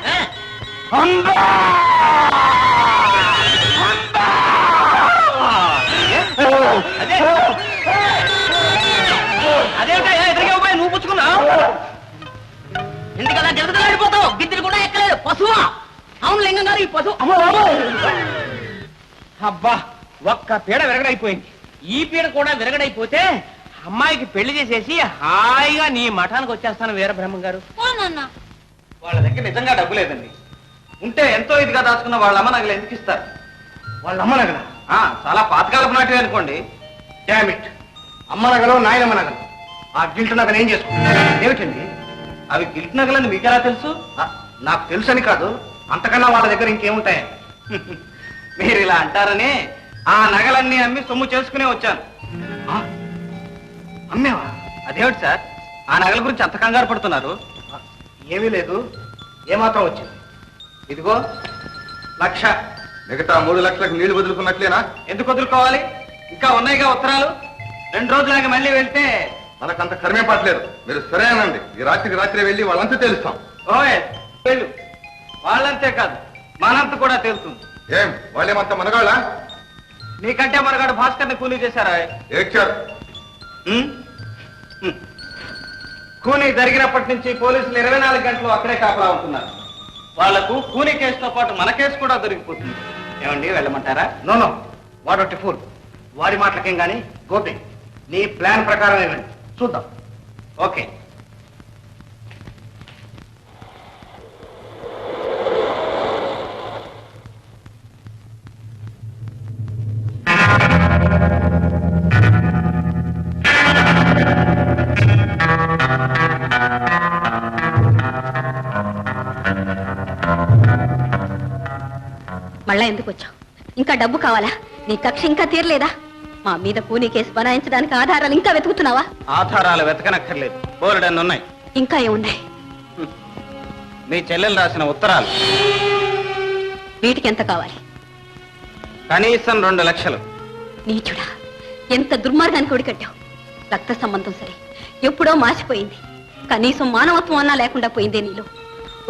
అదేమిటా ఎదురుగా పోయి నువ్వు పుచ్చుకున్నావు? ఎందుకలా జరుగుతాడిపోతావు? గిద్దెలు కూడా ఎక్కలేదు. పశువా? అవును లింగం గారు, ఈ పశువు. అబ్బా, ఒక్క పీడ విరగడైపోయింది. ఈ పీడ కూడా విరగడైపోతే అమ్మాయికి పెళ్లి చేసేసి హాయిగా నీ మఠానికి వచ్చేస్తాను వీరబ్రహ్మం గారు. వాళ్ళ దగ్గర నిజంగా డబ్బు లేదండి. ఉంటే ఎంతో ఇదిగా దాచుకున్న వాళ్ళ అమ్మ నగలు ఎందుకు ఇస్తారు? వాళ్ళ అమ్మ నగల చాలా పాతకాలపు నాటివి అనుకోండి. డామిట్, అమ్మ నగలు, నాయనమ్మ నగలు. ఆ గిల్ట్ నగలు ఏం చేసుకుంటారు? ఏమిటండి అవి? గిల్ట్ నగలని మీకు ఎలా తెలుసు? నాకు తెలుసని కాదు, అంతకన్నా వాళ్ళ దగ్గర ఇంకేముంటాయి. మీరు ఇలా అంటారని ఆ నగలన్నీ అమ్మి సొమ్ము చేసుకునే వచ్చాను. అమ్మేవా? అదేమిటి సార్, ఆ నగల గురించి అంత కంగారు పడుతున్నారు? ఏమీ లేదు, ఏమాత్రం వచ్చింది. ఇదిగో 1,00,000. మిగతా 3 లక్షలకు నీళ్లు వదులుకున్నట్లేనా? ఎందుకు వదులుకోవాలి? ఇంకా ఉన్నాయిగా ఉత్తరాలు. 2 రోజులాగా మళ్ళీ వెళ్తే మనకంత కర్మే పట్టలేదు. మీరు సరేనండి, ఈ రాత్రికి రాత్రి వెళ్ళి వాళ్ళంతా తెలుస్తాం. ఓయ్ వెళ్ళు. వాళ్ళంతే కాదు, మనంత కూడా తెలుస్తుంది. ఏం వాళ్ళేమంత మనగాళ్ళ? నీకంటే మనగాడు భాస్కర్ని కూలీ చేశారా? ఏడ్చారు. కూనీ జరిగినప్పటి నుంచి పోలీసులు 24 గంటలు అక్కడే కాపలా ఉంటున్నారు. వాళ్లకు కూనీ కేసుతో పాటు మన కేసు కూడా దొరికిపోతుంది. ఏమండి, వెళ్ళమంటారా? No, వాడొట్టి pool. వాడి మాటలకేం గాని గోపి, నీ ప్లాన్ ప్రకారం ఏమండి చూద్దాం. ఓకే. మళ్ళా ఎందుకు వచ్చావు? ఇంకా డబ్బు కావాలా? నీ కక్ష ఇంకా తీరలేదా? మా మీద కూనీ కేసు బనాయించడానికి ఆధారాలు ఇంకా వెతుకుతున్నావా? ఆధారాలు వెతకనక్కర్లేదు, బోలెడన్ని ఉన్నాయి. ఇంకా ఏమున్నాయి? మీ చెల్లెలు రాసిన ఉత్తరాలు. వీటికి ఎంత కావాలి? కనీసం 2 లక్షలు. నీచుడా, ఎంత దుర్మార్గానికి ఒడికట్టావు. రక్త సంబంధం సరే, ఎప్పుడో మాసిపోయింది. కనీసం మానవత్వం అన్నా లేకుండా పోయిందే నీలో.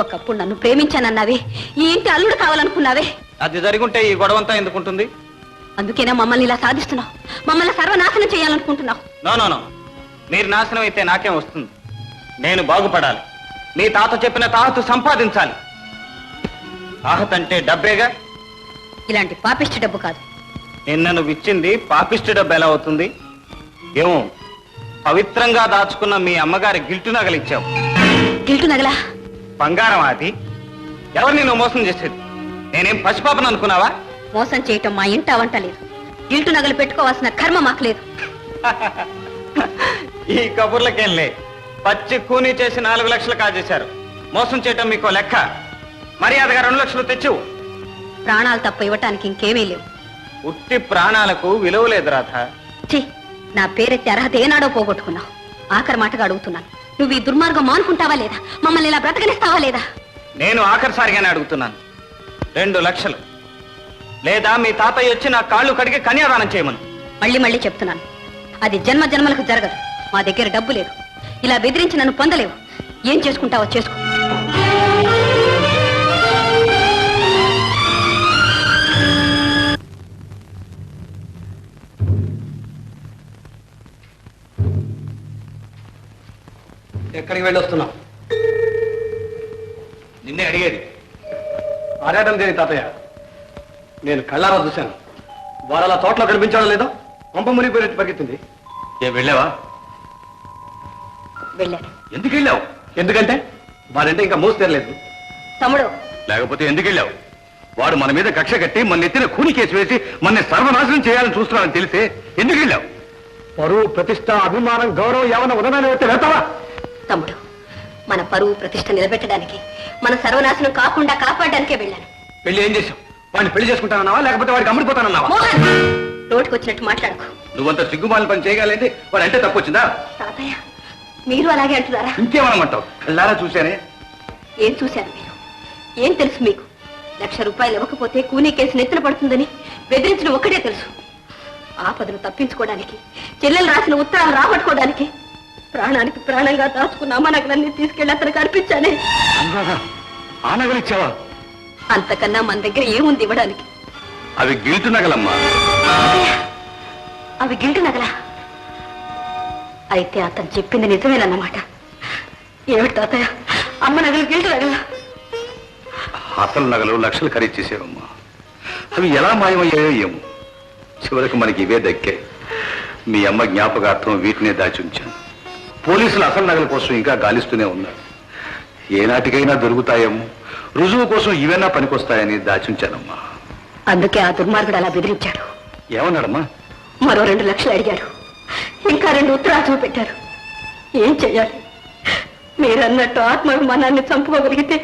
ఒకప్పుడు నన్ను ప్రేమించానన్నావే, ఈ ఇంటి అల్లుడు కావాలనుకున్నావే. అది జరుగుంటే ఈ గొడవంతా ఎందుకుంటుంది? అందుకేనా మమ్మల్ని ఇలా సాధిస్తున్నావు? మమ్మల్ని సర్వనాశనం చేయాలనుకుంటున్నావు? నో, మీరు నాశనం అయితే నాకేం వస్తుంది? నేను బాగుపడాలి. మీ తాత చెప్పిన తాహతు సంపాదించాలి. తాహత్ అంటే డబ్బేగా. ఇలాంటి పాపిష్టి డబ్బు కాదు. నిన్న నువ్వు ఇచ్చింది పాపిష్టి డబ్బు ఎలా అవుతుంది? ఏమో, పవిత్రంగా దాచుకున్న మీ అమ్మగారి గిల్టు నగలిచ్చావు. గిల్టు నగలా? బంగారం అది. ఎవరు నిన్ను మోసం చేసేది? నేనేం పసిపాపను అనుకున్నావా? మోసం చేయటం మా ఇంట వంట లేదు. గిల్టు నగలు పెట్టుకోవాల్సిన కర్మ మాకు లేదు. ఈ కబుర్లకేం లే. పచ్చి కూనీ చేసి 4 లక్షలు కాజేశారు. మోసం చేయటం మీకు లెక్క. మర్యాదగా 2 లక్షలు తెచ్చివు. ప్రాణాలు తప్ప ఇవ్వటానికి ఇంకేమీ లేవు. ఉట్టి ప్రాణాలకు విలువ లేదు రాధ. ఛీ, నా పేరెత్తి అర్హత ఏనాడో పోగొట్టుకున్నావు. ఆఖరి మాటగా అడుగుతున్నాను, నువ్వు ఈ దుర్మార్గం మానుకుంటావా లేదా? మమ్మల్ని ఇలా బ్రతకనిస్తావా లేదా? నేను ఆఖరిసారిగానే అడుగుతున్నాను. 2 లక్షలు లేదా మీ తాతయ్య వచ్చి నా కాళ్ళు కడిగి కన్యాదానం చేయమను. మళ్ళీ చెప్తున్నాను, అది జన్మ జన్మలకు జరగదు. మా దగ్గర డబ్బు లేదు. ఇలా బెదిరించి నన్ను పొందలేవు. ఏం చేసుకుంటావో చేసుకో. ఎక్కడికి వెళ్ళొస్తున్నాం? నిన్నే అడిగేది. ఆరాటం దేని తాతయ్య? నేను కళ్ళారా చూశాను. వారు అలా తోటలో కనిపించడం లేదో పంప మునిగిపోయినట్టు పరిగెత్తింది. ఏం వెళ్ళావా? వెళ్ళాను. ఎందుకు వెళ్ళావు? ఎందుకంటే వారంటే ఇంకా మోసు తెరలేదు. తమ్ముడు, లేకపోతే ఎందుకు వెళ్ళావు? వాడు మన మీద కక్ష కట్టి మన ఎత్తిన కూని కేసు వేసి మన సర్వనాశనం చేయాలని చూస్తున్నాడని తెలిసే ఎందుకు వెళ్ళావు? పరువు, ప్రతిష్ట, అభిమానం, గౌరవం ఏమన్నా ఉదనాన్ని వెళ్తే వెళ్తావా? తమ్ముడు, మన పరువు ప్రతిష్ట నిలబెట్టడానికి, మన సర్వనాశనం కాకుండా కాపాడడానికే వెళ్ళాను. పెళ్లి ఏం చేశావు? వాడిని పెళ్లి చేసుకుంటానన్నావా లేకపోతే వాడికి అమ్ముడిపోతానన్నావా? మోహన్, నోటికి వచ్చినట్టు మాట్లాడకు. నువ్వంత సిగ్గుమాలిన పని చేయగలిగింది వాడు అంటే తప్పు వచ్చిందా? తాతయ్య, మీరు అలాగే అంటున్నారా? ఇంకేమనమంటావు? కళ్ళారా చూశానే. ఏం చూశారు మీరు? ఏం తెలుసు మీకు? 1,00,000 రూపాయలు ఇవ్వకపోతే కూనీ కేసు నెత్తిన పడుతుందని బెదిరించడం ఒక్కటే తెలుసు. ఆపదను తప్పించుకోవడానికి, చెల్లెలు రాసిన ఉత్తరాలు రాబట్టుకోవడానికి ప్రాణానికి ప్రాణంగా దాచుకున్న అమ్మ నగలన్నీ తీసుకెళ్లి అతనికి అర్పించానే. ఆ నగలిచ్చావా? అంతకన్నా మన దగ్గర ఏముంది ఇవ్వడానికి? అవి గిల్టు నగలమ్మా. అవి గిల్టు నగలా? అయితే అతను చెప్పింది నిజమేనన్నమాట. ఏమిటి తాతయ్య, అమ్మ నగలు గిల్టు నగలా? అసలు నగలు లక్షలు ఖరీదు చేసేవమ్మా. అవి ఎలా మాయమయ్యాయో ఏమో. చివరికి మనకి ఇవే దక్కే. మీ అమ్మ జ్ఞాపకార్థం వీటినే దాచి ఉంచాను. పోలీసులు అసలు నగల కోసం ఇంకా గాలిస్తూనే ఉన్నారు. ఏనాటికైనా దొరుకుతాయేమో, రుజువు కోసం ఇవైనా పనికొస్తాయని దాచి ఉంచానమ్మా. అందుకే ఆ దుర్మార్గుడు అలా బెదిరించాడు. ఏమన్నాడమ్మా? మరో 2 లక్షలు అడిగాడు. ఇంకా 2 ఉత్తరాలు చూపెట్టారు. ఏం చెయ్యాలి? మీరన్నట్టు ఆత్మాభిమానాన్ని చంపుకోగలిగితే,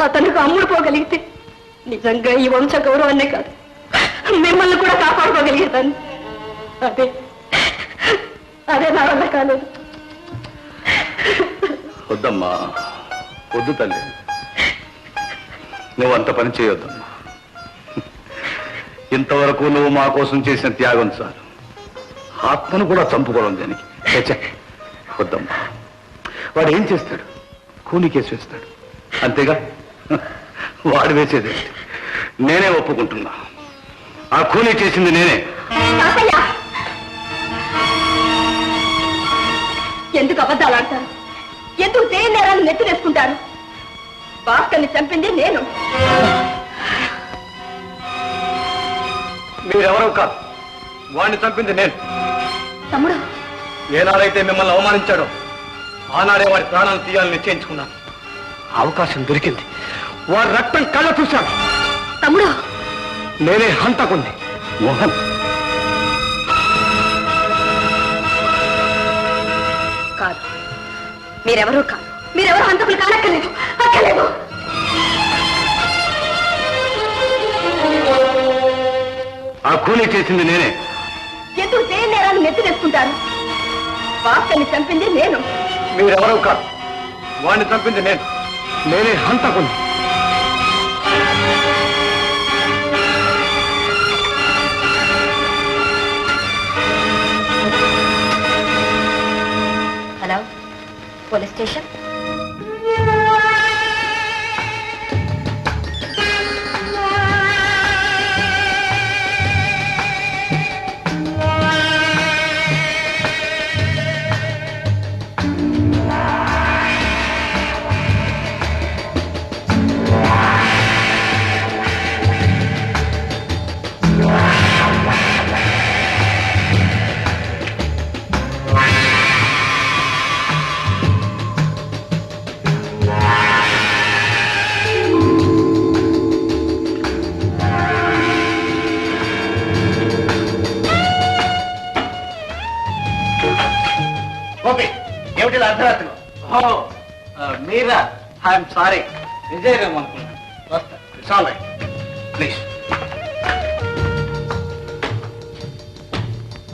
అతనికి అమ్ముడుపోగలిగితే, నిజంగా ఈ వంశ గౌరవాన్నే కాదు మిమ్మల్ని కూడా కాపాడుకోగలిగేదాన్ని. అదే నా వల్ల కాలేదు. వద్దమ్మా, వద్దు తల్లి, నువ్వు అంత పని చేయొద్దమ్మా. ఇంతవరకు నువ్వు మా కోసం చేసిన త్యాగం చాలు. ఆత్మను కూడా చంపుకోవడం దేనికి? ఛే, వద్దమ్మా. వాడు ఏం చేస్తాడు? కూని కేసు వేస్తాడు, అంతేగా. వాడు వేసేది నేనే ఒప్పుకుంటున్నా. ఆ కూని చేసింది నేనే. ఎందుకు అబద్ధాలు ఆడతారు? ఎందుకు చేయని నేరాలు నెత్తినేసుకుంటారు? భాస్కర్ని చంపింది నేను. మీరెవరో కాదు, వాడిని చంపింది నేను. తమ్ముడు, ఏనాడైతే మిమ్మల్ని అవమానించాడో ఆనాడే వాడి ప్రాణాలు తీయాలని నిశ్చయించుకున్నాను. అవకాశం దొరికింది. వాడి రక్తం కళ్ళ చూశాను. తమ్ముడు, నేనే హంతకుంది. మోహన్, కాదు, మీరెవరూ కాదు. మీరెవరు హంతకులు కానక్కర్లేదు. అక్కర్లేదు. ఆ కూలీ చేసింది నేనే. ఎందుకు చేయని నేరాలు నెత్తినేసుకుంటారు? భాస్కర్ని చంపింది నేను. మీరెవరో కాదు, వాడిని చంపింది నేను. నేనే హంతకుంది. Hello, police station. ఏమిటి అర్ధరాత్రి? మీరా? ఐఎమ్ సారీ, విజయరామ్ అనుకున్నాను. వస్తా. ప్లీజ్.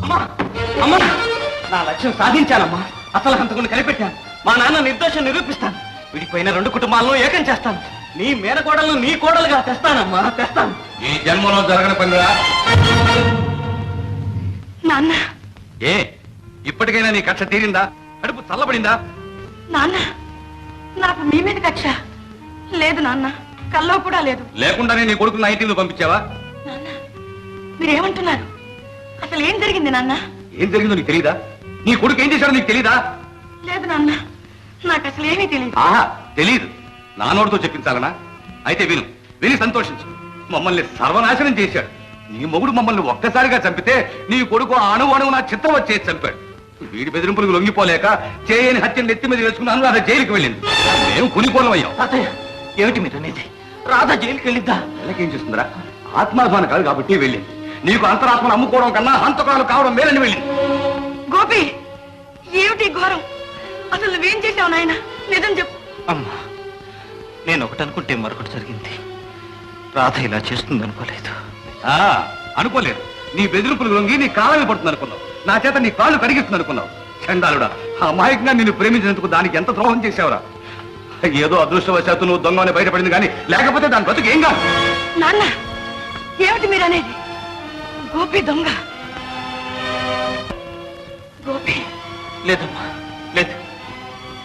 అమ్మా, అమ్మా, నా లక్ష్యం సాధించానమ్మా. అసలు హంతకుని కనిపెట్టాను. మా నాన్న నిర్దోషం నిరూపిస్తాను. విడిపోయిన 2 కుటుంబాలను ఏకం చేస్తాను. నీ మేనకోడలను నీ కోడలుగా తెస్తానమ్మా, తెస్తాను. ఈ జన్మలో జరగని పనిరా. నాన్న, ఏ ఇప్పటికైనా నీ కక్ష తీరిందా? కడుపు చల్లబడిందా? నాన్న, నాకు మీ మీద కక్ష లేదు నాన్న. కల్లో కూడా లేదు. లేకుండానే నీ కొడుకు నా ఇంటికి పంపించావా? నాన్న, మీరేమంటున్నారు? అసలు ఏం జరిగింది నాన్న? ఏం జరిగిందో నీకు తెలీదా? నీ కొడుకు ఏం చేశాడో నీకు తెలీదా? లేదు నాన్న, నాకు అసలు ఏమీ తెలియదు. ఆహా, తెలీదు. నా నోటితో చెప్పించాలనా? అయితే విను, విని సంతోషించు. మమ్మల్ని సర్వనాశనం చేశాడు. నీ మొగుడు మమ్మల్ని ఒక్కసారిగా చంపితే నీ కొడుకు అణువు నా చిత్తం వచ్చేసి చంపాడు. వీడి బెదిరింపులకు లొంగిపోలేక చేయని హత్యను నెత్తి మీద వేసుకున్నాను. రాధ జైలుకి వెళ్ళింది. మేము కునిపోలం అయ్యాం. తాతయ్య, ఏమిటి మీరు అనేది? రాధ జైలుకి వెళ్ళిద్దా? నెలకేం చేస్తుందిరా? ఆత్మాభిమానం కాదు కాబట్టి వెళ్ళింది. నీకు అంతరాత్మను అమ్ముకోవడం కన్నా హంతకురాలు కావడం మేలని వెళ్ళింది. గోపి, ఏమిటి ఘోరం? అసలు నువ్వేం చేశావు నాయన? నిజం చెప్పు. అమ్మా, నేను ఒకటి అనుకుంటే మరొకటి జరిగింది. రాధ ఇలా చేస్తుంది అనుకోలేదు. అనుకోలేదు. నీ బెదిరింపులు లొంగి నీ కాలమే పడుతుంది అనుకున్నావు. నా చేత నీ కాళ్ళు కడిగిస్తుంది అనుకున్నావు. చండాలుడా, అమాయకంగా నిన్ను ప్రేమించినందుకు దానికి ఎంత ద్రోహం చేశావురా? ఏదో అదృష్టవశాత్తు నువ్వు దొంగని బయటపడింది కానీ లేకపోతే దాని బతుకు ఏం కాదు. నాన్న, ఏమిటి మీరు అనేది? గోపి దొంగ? గోపి లేదమ్మా, లేదు,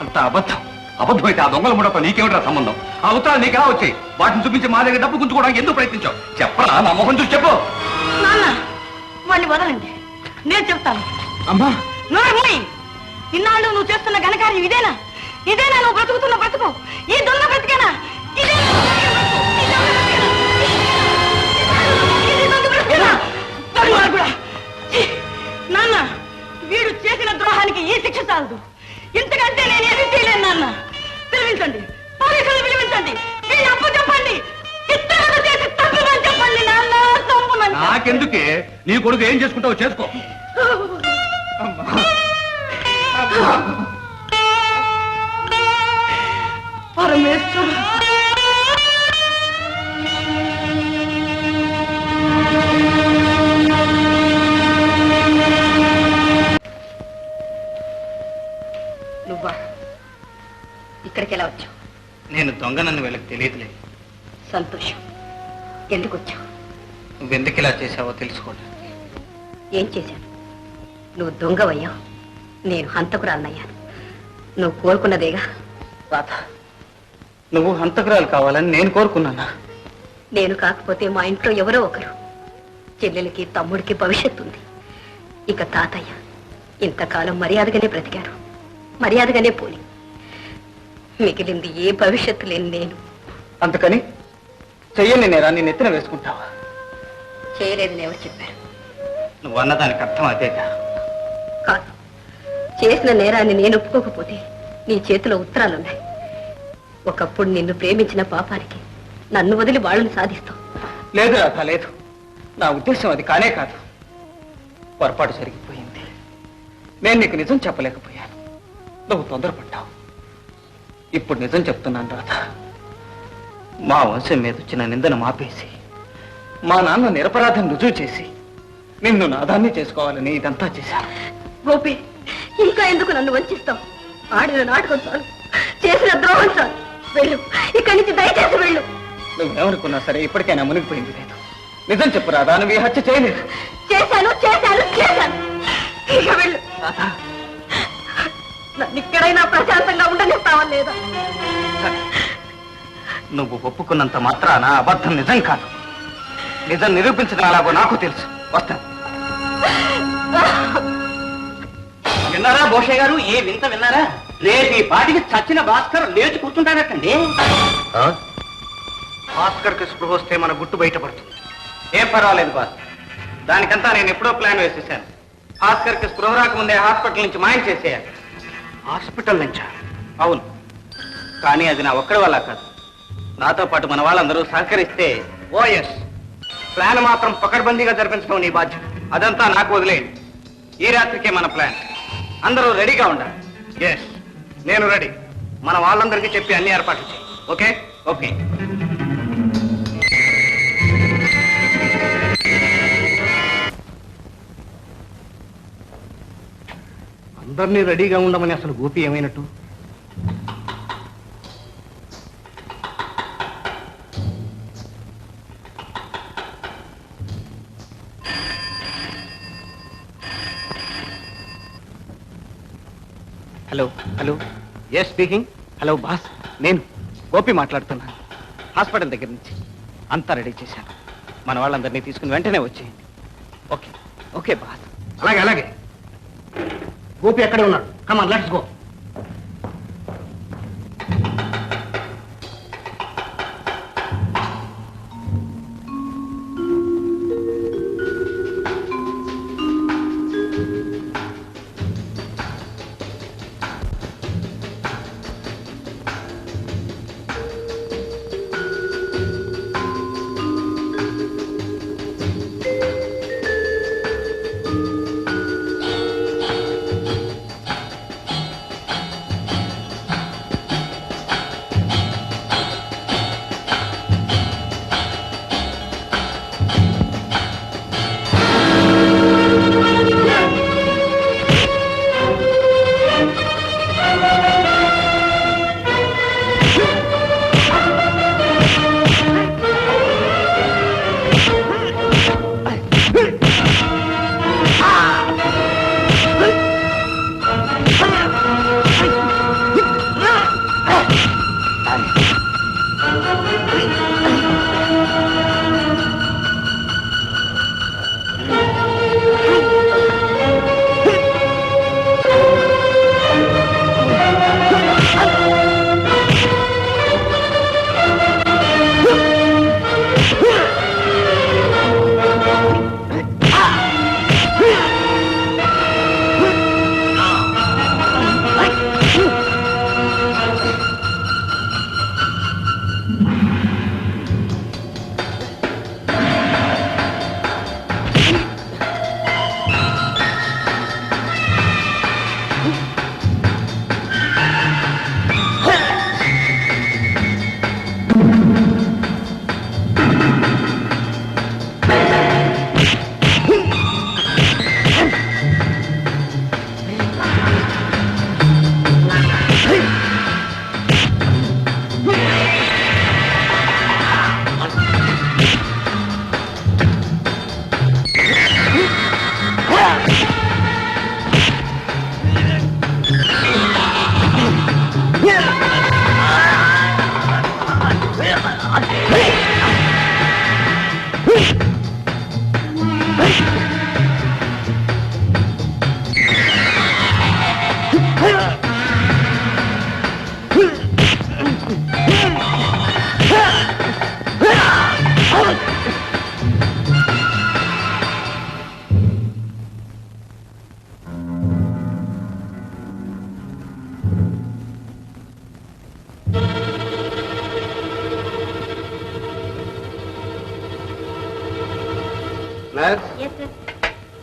అంత అబద్ధం. అబద్ధమైతే ఆ దొంగల ముడతో నీకేమిట్రా సంబంధం? ఆ ఉత్తరాలు నీకెలా వచ్చాయి? వాటిని చూపించి మా దగ్గర డబ్బు గుంజుకోవడానికి ఎందుకు ప్రయత్నించావు? చెప్పరా? నా మొహం చూసి చెప్పు. నాన్న, వాడిని వదలండి, నేను చెప్తాను. అమ్మా, నోర్మూయి, ఇన్నాళ్ళు నువ్వు చేస్తున్న ఘనకార్యం ఇదేనా? ఇదేనా నువ్వు బ్రతుకుతున్న బ్రతుకు? ఈ దొంగ బ్రతికేనా? నాన్న, వీడు చేసిన ద్రోహానికి ఈ శిక్ష చాలదు. ఇంతకంటే నేనేమీ చేయలేను నాన్న. పిలిపించండి, పోలీసులు పిలిపించండి. వీళ్ళు అప్పు చెప్పండి, చిత్రవద చేసి తప్పమని చెప్పండి నాన్న. తప్పమని నాకెందుకే? నీ కొడుకు ఏం చేసుకుంటావో చేసుకో. పరమేశ్వర, నువ్వా? ఇక్కడికి ఎలా వచ్చావు? నేను దొంగనన్ను వీళ్ళకి తెలియదులేదు. సంతోషం. ఎందుకు వచ్చావు? నువ్వెందుకు ఇలా చేశావో తెలుసుకోండి. ఏం చేశాను? నువ్వు దొంగవయ్యావు, నేను హంతకురాలనయ్యాను. నువ్వు కోరుకున్నదేగా. రాధ, నువ్వు హంతకురాలు కావాలని నేను కోరుకున్నానా? నేను కాకపోతే మా ఇంట్లో ఎవరో ఒకరు. చెల్లెలకి తమ్ముడికి భవిష్యత్తు ఉంది. ఇక తాతయ్య ఇంతకాలం మర్యాదగానే బ్రతికారు, మర్యాదగానే పోలి. మిగిలింది ఏ భవిష్యత్తు లేని నేను. అందుకని చెయ్యని నేరాన్ని నెత్తిన వేసుకుంటావా? చేయలేదని ఎవరు చెప్పారు? నువ్వు అన్నదానికి అర్థం అదేగా. కాదు, చేసిన నేరాన్ని నేను ఒప్పుకోకపోతే నీ చేతిలో ఉత్తరాలున్నాయి. ఒకప్పుడు నిన్ను ప్రేమించిన పాపానికి నన్ను వదిలి వాళ్ళని సాధిస్తావు. లేదు రాధ, లేదు. నా ఉద్దేశం అది కానే కాదు. పొరపాటు జరిగిపోయింది. నేను నీకు నిజం చెప్పలేకపోయాను. నువ్వు తొందరపడ్డావు. ఇప్పుడు నిజం చెప్తున్నాను రాధ. మా వంశం మీద వచ్చిన నిందను మాపేసి మా నాన్న నిరపరాధం రుజువు చేసి నిన్ను నాదాన్ని చేసుకోవాలని ఇదంతా చేశాను. గోపి, ఇంకా ఎందుకు నన్ను వంచిస్తావు? ఆడిన నాటకం చాలు, చేసిన ద్రోహం చాలు. వెళ్ళు, ఇక్కడి నుంచి దయచేసి వెళ్ళు. నువ్వేమనుకున్నా సరే ఇప్పటికైనా మునిగిపోయింది లేదు. నిజం చెప్పు రాధా, నువ్వు ఈ హత్య చేయలేదు. చేశాను చేశాను చేశాను. ఇక వెళ్ళు. నన్ను ఇక్కడైనా ప్రశాంతంగా ఉండనిస్తావా లేదా? నువ్వు ఒప్పుకున్నంత మాత్రాన అబద్ధం నిజం కాదు. నిజం నిరూపించడం అలాగో నాకు తెలుసు. వస్తాను. విన్నారా భోషయ్య గారు? ఏ వింత విన్నారా? రేపు ఈ పాటికి చచ్చిన భాస్కర్ లేచి కూర్చుంటాడటండి. భాస్కర్ కి స్పృహ వస్తే మన గుట్టు బయటపడుతుంది. ఏం పర్వాలేదు బాస్, దానికంతా నేను ఎప్పుడో ప్లాన్ వేసేసాను. భాస్కర్ కి స్పృహ రాకముందే హాస్పిటల్ నుంచి మాయం చేసేయాలి. హాస్పిటల్ నుంచా? అవును, కానీ అది నా ఒక్కడి వల్ల కాదు. నాతో పాటు మన వాళ్ళందరూ సహకరిస్తే. ఓఎస్, ప్లాన్ మాత్రం పకడ్బందీగా జరిపించడం నీ బాధ్యత. అదంతా నాకు వదిలేయండి. ఈ రాత్రికే మన ప్లాన్. అందరూ రెడీగా ఉండాలి. ఎస్, నేను రెడీ. మన వాళ్ళందరికీ చెప్పి అన్ని ఏర్పాట్లు చేయి. ఓకే? ఓకే. అందరినీ రెడీగా ఉండమని అసలు గోపి ఏమైనట్టు? Hello hello. Yes, speaking. Hello boss, నేను గోపి మాట్లాడుతున్నాను. హాస్పిటల్ దగ్గర నుంచి అంతా రెడీ చేశాను. మన వాళ్ళందరినీ తీసుకుని వెంటనే వచ్చేయండి. Okay okay boss. అలాగే అలాగే. గోపి ఎక్కడే ఉన్నాడు. కమాన్, లెట్స్ గో.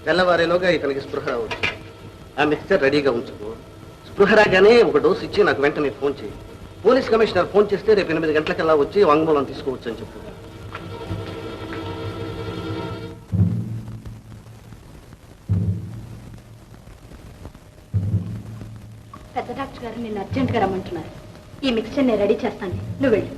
తెల్లవారేలోగా ఇతనికి స్పృహ రావచ్చు. ఆ మిక్స్చర్ రెడీగా ఉంచుకో. స్పృహ రాగానే ఒక డోసు ఇచ్చి నాకు వెంటనే ఫోన్ చేయి. పోలీస్ కమిషనర్ ఫోన్ చేస్తే రేపు 8 గంటలకల్లా వచ్చి వాంగ్మూలం తీసుకోవచ్చు అని చెప్పు. పెద్ద డాక్టర్ గారు నిన్ను అర్జెంట్గా రమ్మంటున్నారు. ఈ మిక్స్చర్ నేను రెడీ చేస్తాను, నువ్వు వెళ్ళు.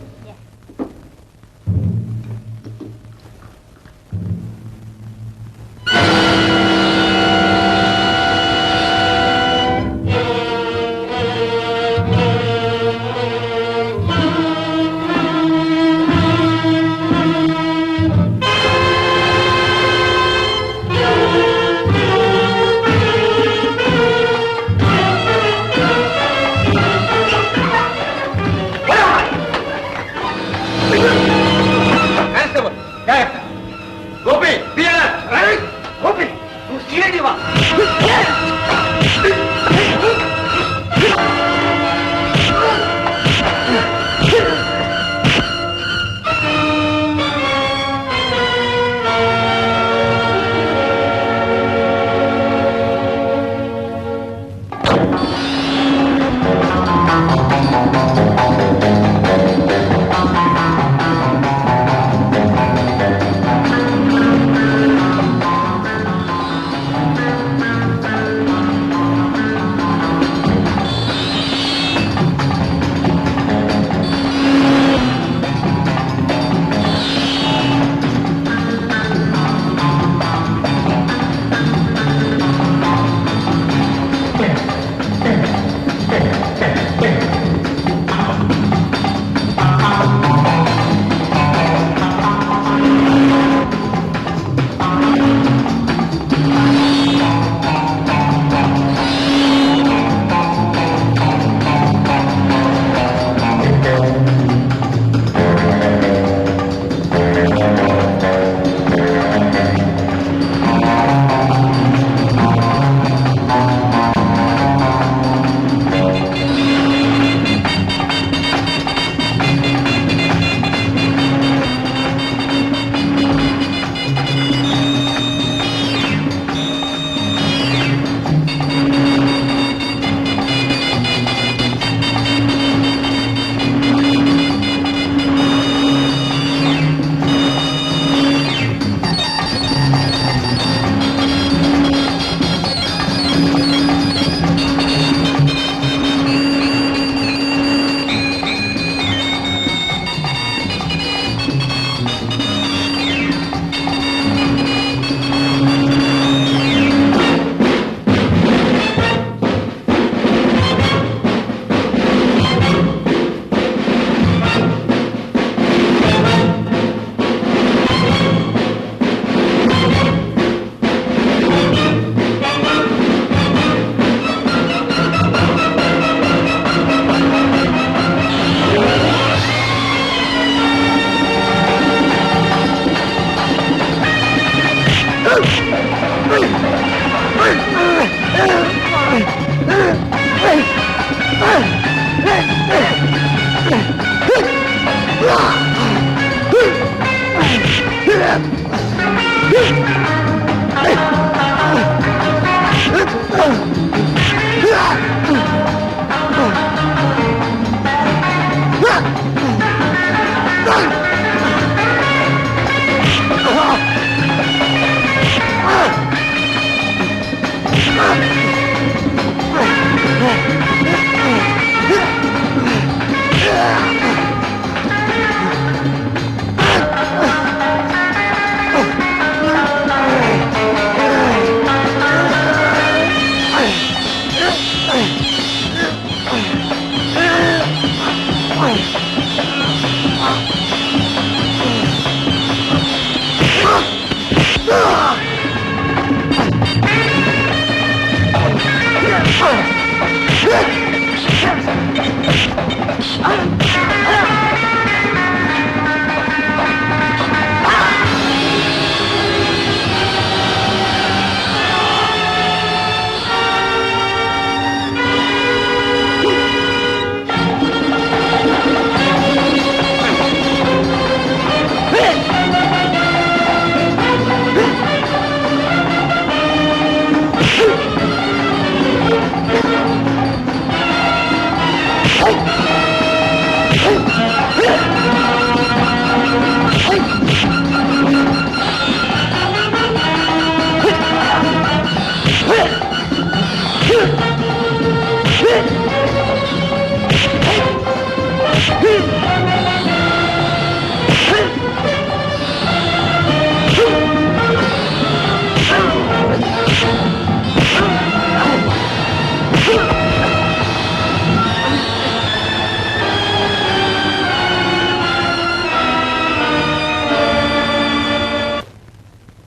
గోపి గోపి నువ్వు సీరియస్వా?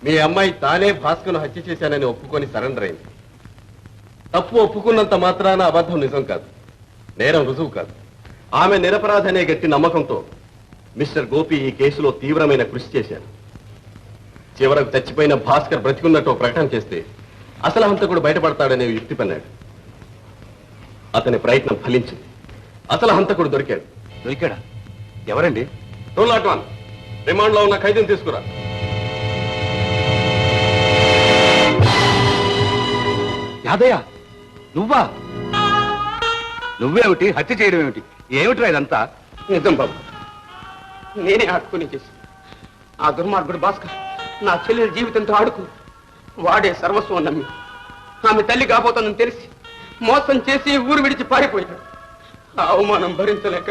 మీ అమ్మాయి తానే భాస్కర్ను హత్య చేశానని ఒప్పుకొని సరెండర్ అయింది. తప్పు ఒప్పుకున్నంత మాత్రాన అబద్ధం నిజం కాదు, నేరం రుజువు కాదు. ఆమె నిరపరాధనే గట్టి నమ్మకంతో మిస్టర్ గోపి ఈ కేసులో తీవ్రమైన కృషి చేశారు. చివరకు చచ్చిపోయిన భాస్కర్ బ్రతికున్నట్టు ప్రకటన చేస్తే అసలు హంతకుడు బయటపడతాడనే యుక్తి పన్నాడు. అతని ప్రయత్నం ఫలించింది. అసలు హంతకుడు దొరికాడు. దొరికాడా? ఎవరండి? 201 రిమాండ్ లో ఉన్న ఖైదీని తీసుకురా. యాదయ్య, నువ్వా? నువ్వేమిటి హత్య చేయడం ఏమిటి? ఏమిట్రా ఇదంతా? నిజం బాబు, నేనే ఆడుకుని చేసి ఆ దుర్మార్గుడు భాస్కర్ నా చెల్లెల జీవితంతో ఆడుకు వాడే సర్వస్వం నమ్మి ఆమె తల్లి కాబోతుందని తెలిసి మోసం చేసి ఊరు విడిచి పారిపోయాడు. ఆ అవమానం భరించలేక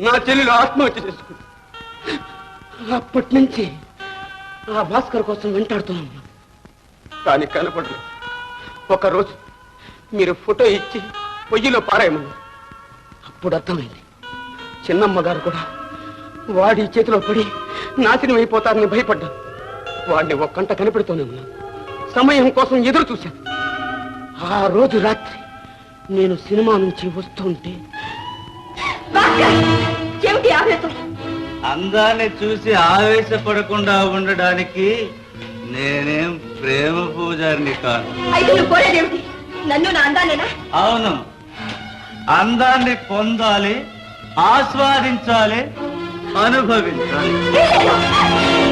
నా చెల్లెలు ఆత్మహత్య చేసుకుంది. అప్పటి నుంచి ఆ భాస్కర్ కోసం వెంటాడుతున్నాను, కానీ కనపడలేదు. ఒకరోజు మీరు ఫోటో ఇచ్చి పొయ్యిలో పారాయమన్నారు. అప్పుడు అర్థమైంది, చిన్నమ్మ గారు కూడా వాడి చేతిలో పడి నాశనం అయిపోతారని భయపడ్డాను. వాడిని ఒక్కంట కనిపెడుతూనే ఉన్నాను. సమయం కోసం ఎదురు చూశాను. ఆ రోజు రాత్రి నేను సినిమా నుంచి వస్తుంటే ఏమిటి ఆవేశం? అందాన్ని చూసి ఆవేశపడకుండా ఉండడానికి నేనేం ప్రేమ పూజారిని కాదు. అయితే నువ్వు కోరేదేమిటి? నన్ను నా అందానేనా? అవును, అందాన్ని పొందాలి, ఆస్వాదించాలి, అనుభవించాలి.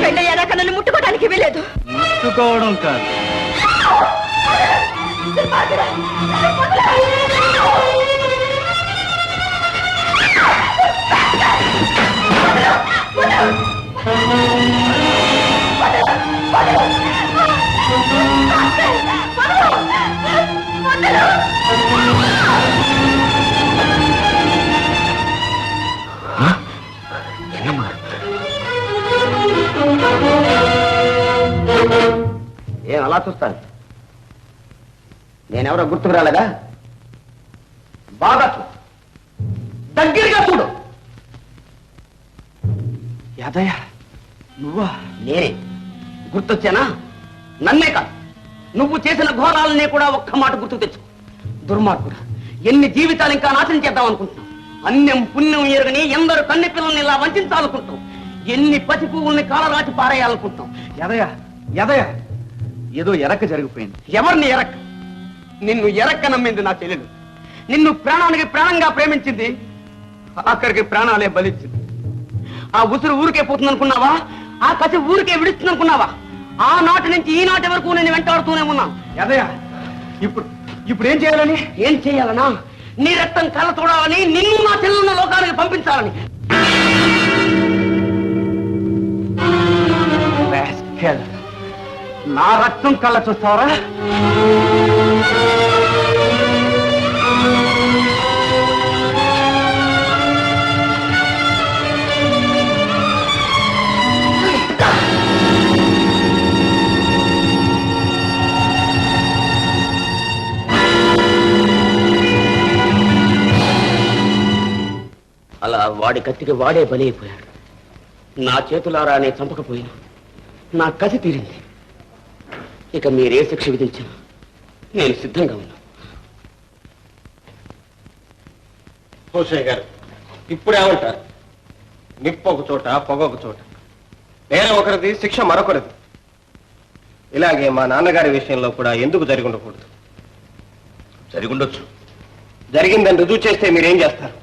పెళ్ళయ్యాక నన్ను ముట్టుకోవడానికి వీలేదు. ముట్టుకోవడం కాదు, ఏం అలా చూస్తాను? నేనెవరో గుర్తుకు రాలేదా? బాగా చూడు, దగ్గరగా చూడు. యాదయ్య, నువ్వా? నేనే. గుర్తొచ్చానా? నన్నే కాదు, నువ్వు చేసిన ఘోరాలనే కూడా ఒక్క మాట గుర్తు తెచ్చు. దుర్మార్గుడు, ఎన్ని జీవితాలు ఇంకా నాశనం చేద్దాం అనుకుంటున్నావు? అన్యం పుణ్యం ఎరుగని ఎందరు కన్నె పిల్లల్ని ఇలా వంచాలనుకుంటావు? ఎన్ని పసి పువ్వుల్ని కాలరాచి పారేయాలనుకుంటావు? యదయ్య, యదయ్య, ఏదో ఎరక్క జరిగిపోయింది. ఎవరిని ఎరక్క? నిన్ను ఎరక్క నమ్మింది నా చెల్లెలు. నిన్ను ప్రాణానికి ప్రాణంగా ప్రేమించింది, ఆఖరికి ప్రాణాలే బలిచ్చింది. ఆ ఉసురు ఊరికే పోతుందనుకున్నావా? ఆ కసి ఊరికే విడుస్తుందనుకున్నావా? ఆ నాటి నుంచి ఈ నాటి వరకు నేను వెంటాడుతూనే ఉన్నాను. యదయ్య, ఇప్పుడు ఏం చేయాలని? ఏం చేయాలనా? నీ రక్తం కళ్ళ చూడాలని, నిన్ను నా చెల్లెలున్న లోకానికి పంపించాలని. నా రక్తం కళ్ళ చూస్తావరా? అలా వాడి కత్తికి వాడే బలైపోయాడు. నా చేతులారానే చంపకపోయినా నా కసి తీరింది. ఇక మీరే శిక్ష విధించినా నేను సిద్ధంగా ఉన్నా. హోషయ్య గారు, ఇప్పుడేమంటారు? నిప్పు ఒక చోట, పొగ ఒక చోట. నేరం ఒకరిది, శిక్ష మరొకరిది. ఇలాగే మా నాన్నగారి విషయంలో కూడా ఎందుకు జరిగి ఉండకూడదు? జరిగుండొచ్చు. జరిగిందని రుజువు చేస్తే మీరేం చేస్తారు?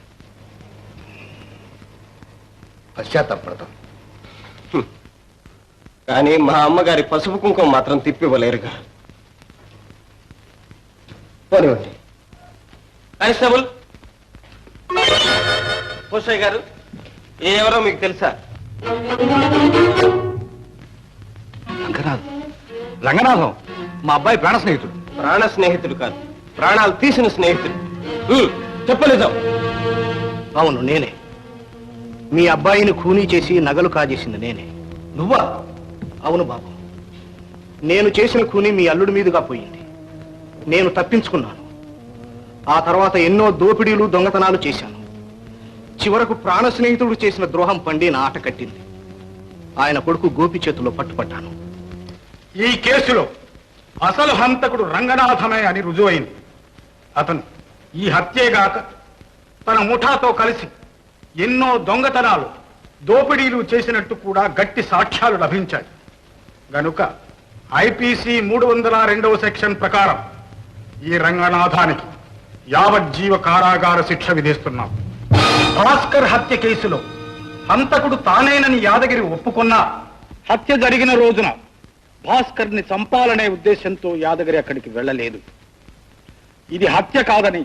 పశ్చాత్తాపడతాం. కానీ మా అమ్మగారి పసుపు కుంకుమ మాత్రం తిప్పివ్వలేరుగా. పోనివ్వండి. కానిస్టేబుల్, హోషయ్య గారు, ఎవరో మీకు తెలుసా? రంగనాథం, మా అబ్బాయి ప్రాణ స్నేహితుడు. ప్రాణ స్నేహితుడు కాదు, ప్రాణాలు తీసిన స్నేహితుడు. చెప్పలేదాం. అవును, నేనే. మీ అబ్బాయిని ఖూనీ చేసి నగలు కాజేసింది నేనే. నువ్వా? అవును బాబు, నేను చేసిన ఖూనీ మీ అల్లుడి మీదుగా పోయింది. నేను తప్పించుకున్నాను. ఆ తర్వాత ఎన్నో దోపిడీలు, దొంగతనాలు చేశాను. చివరకు ప్రాణ స్నేహితుడు చేసిన ద్రోహం పండి నా ఆట కట్టింది. ఆయన కొడుకు గోపి చేతిలో పట్టుపట్టాను. ఈ కేసులో అసలు హంతకుడు రంగనాథమే అని రుజువైంది. అతను ఈ హత్యేగాక తన ముఠాతో కలిసి ఎన్నో దొంగతనాలు, దోపిడీలు చేసినట్టు కూడా గట్టి సాక్ష్యాలు లభించాయి. గనుక ఐపీసీ 302వ సెక్షన్ ప్రకారం ఈ రంగనాథానికి యావజ్జీవ కారాగార శిక్ష విధిస్తున్నాం. భాస్కర్ హత్య కేసులో హంతకుడు తానేనని యాదగిరి ఒప్పుకున్నా హత్య జరిగిన రోజున భాస్కర్ ని చంపాలనే ఉద్దేశంతో యాదగిరి అక్కడికి వెళ్ళలేదు. ఇది హత్య కాదని,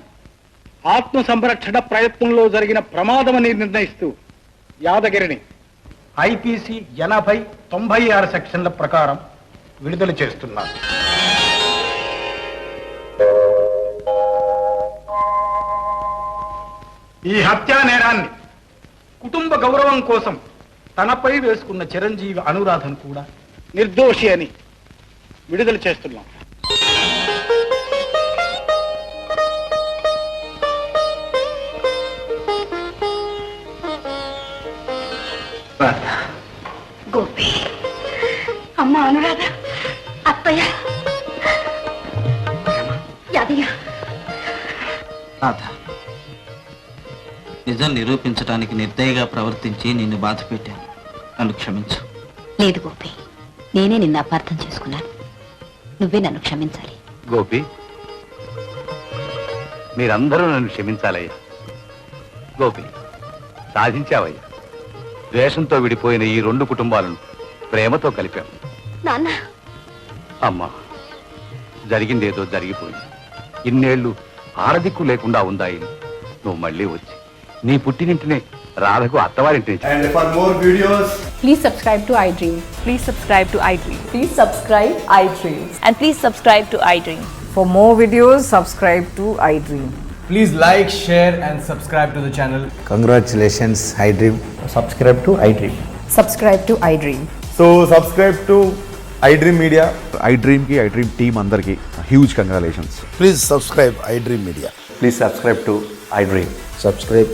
ఆత్మ సంరక్షణ ప్రయత్నంలో జరిగిన ప్రమాదమని నిర్ణయిస్తూ యాదగిరిని ఐపీసీ 80, 96 సెక్షన్ల ప్రకారం విడుదల చేస్తున్నారు. ఈ హత్యా నేరాన్ని కుటుంబ గౌరవం కోసం తనపై వేసుకున్న చిరంజీవి అనురాధను కూడా నిర్దోషి అని విడుదల చేస్తున్నాం. గోపి, అమ్మ అనురాధ, అత్తయ్య, యాదయ్య. రాధ, నిజం నిరూపించడానికి నిర్దయగా ప్రవర్తించి నిన్ను బాధ పెట్టాను. నన్ను క్షమించు. లేదు గోపి, నేనే నిన్ను అపార్థం చేసుకున్నాను. నువ్వే నన్ను క్షమించాలి. గోపి, మీరందరూ నన్ను క్షమించాలయ్యా. గోపి, సాధించావయ్యా. ద్వేషంతో విడిపోయిన ఈ 2 కుటుంబాలను ప్రేమతో కలిపాం. నాన్న, అమ్మా, జరిగిందేదో జరిగిపోయింది. ఇన్నేళ్లు ఆరదిక్కు లేకుండా ఉందా ఇల్లు. నువ్వు మళ్ళీ వచ్చి నీ పుట్టినింటినే రాధకు అత్తవారింటిని. And for more videos, please subscribe to iDream. Please subscribe to iDream. Please subscribe iDream. And please subscribe to iDream. For more videos, subscribe to iDream. please like, share and subscribe to the channel. Congratulations, iDream. Subscribe to iDream. Subscribe to iDream. So subscribe to iDream Media. iDream ki iDream team andarki huge congratulations. Please subscribe iDream media. Please subscribe to iDream. Subscribe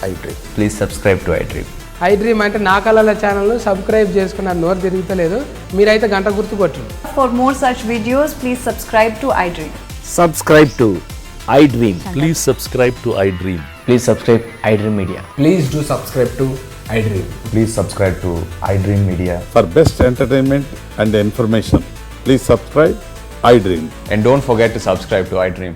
iDream. Please subscribe to iDream. iDream అంటే నా కళల channel subscribe చేసుకున్న నోరు తిరుగుతలేదు. మీరైతే గంట గుర్తు కొట్టండి. For more such videos, please subscribe to iDream. Subscribe to iDream. Please subscribe to iDream. Please subscribe iDream Media. Please do subscribe to iDream. Please subscribe to iDream Media. For best entertainment and information, please subscribe iDream. And don't forget to subscribe to iDream.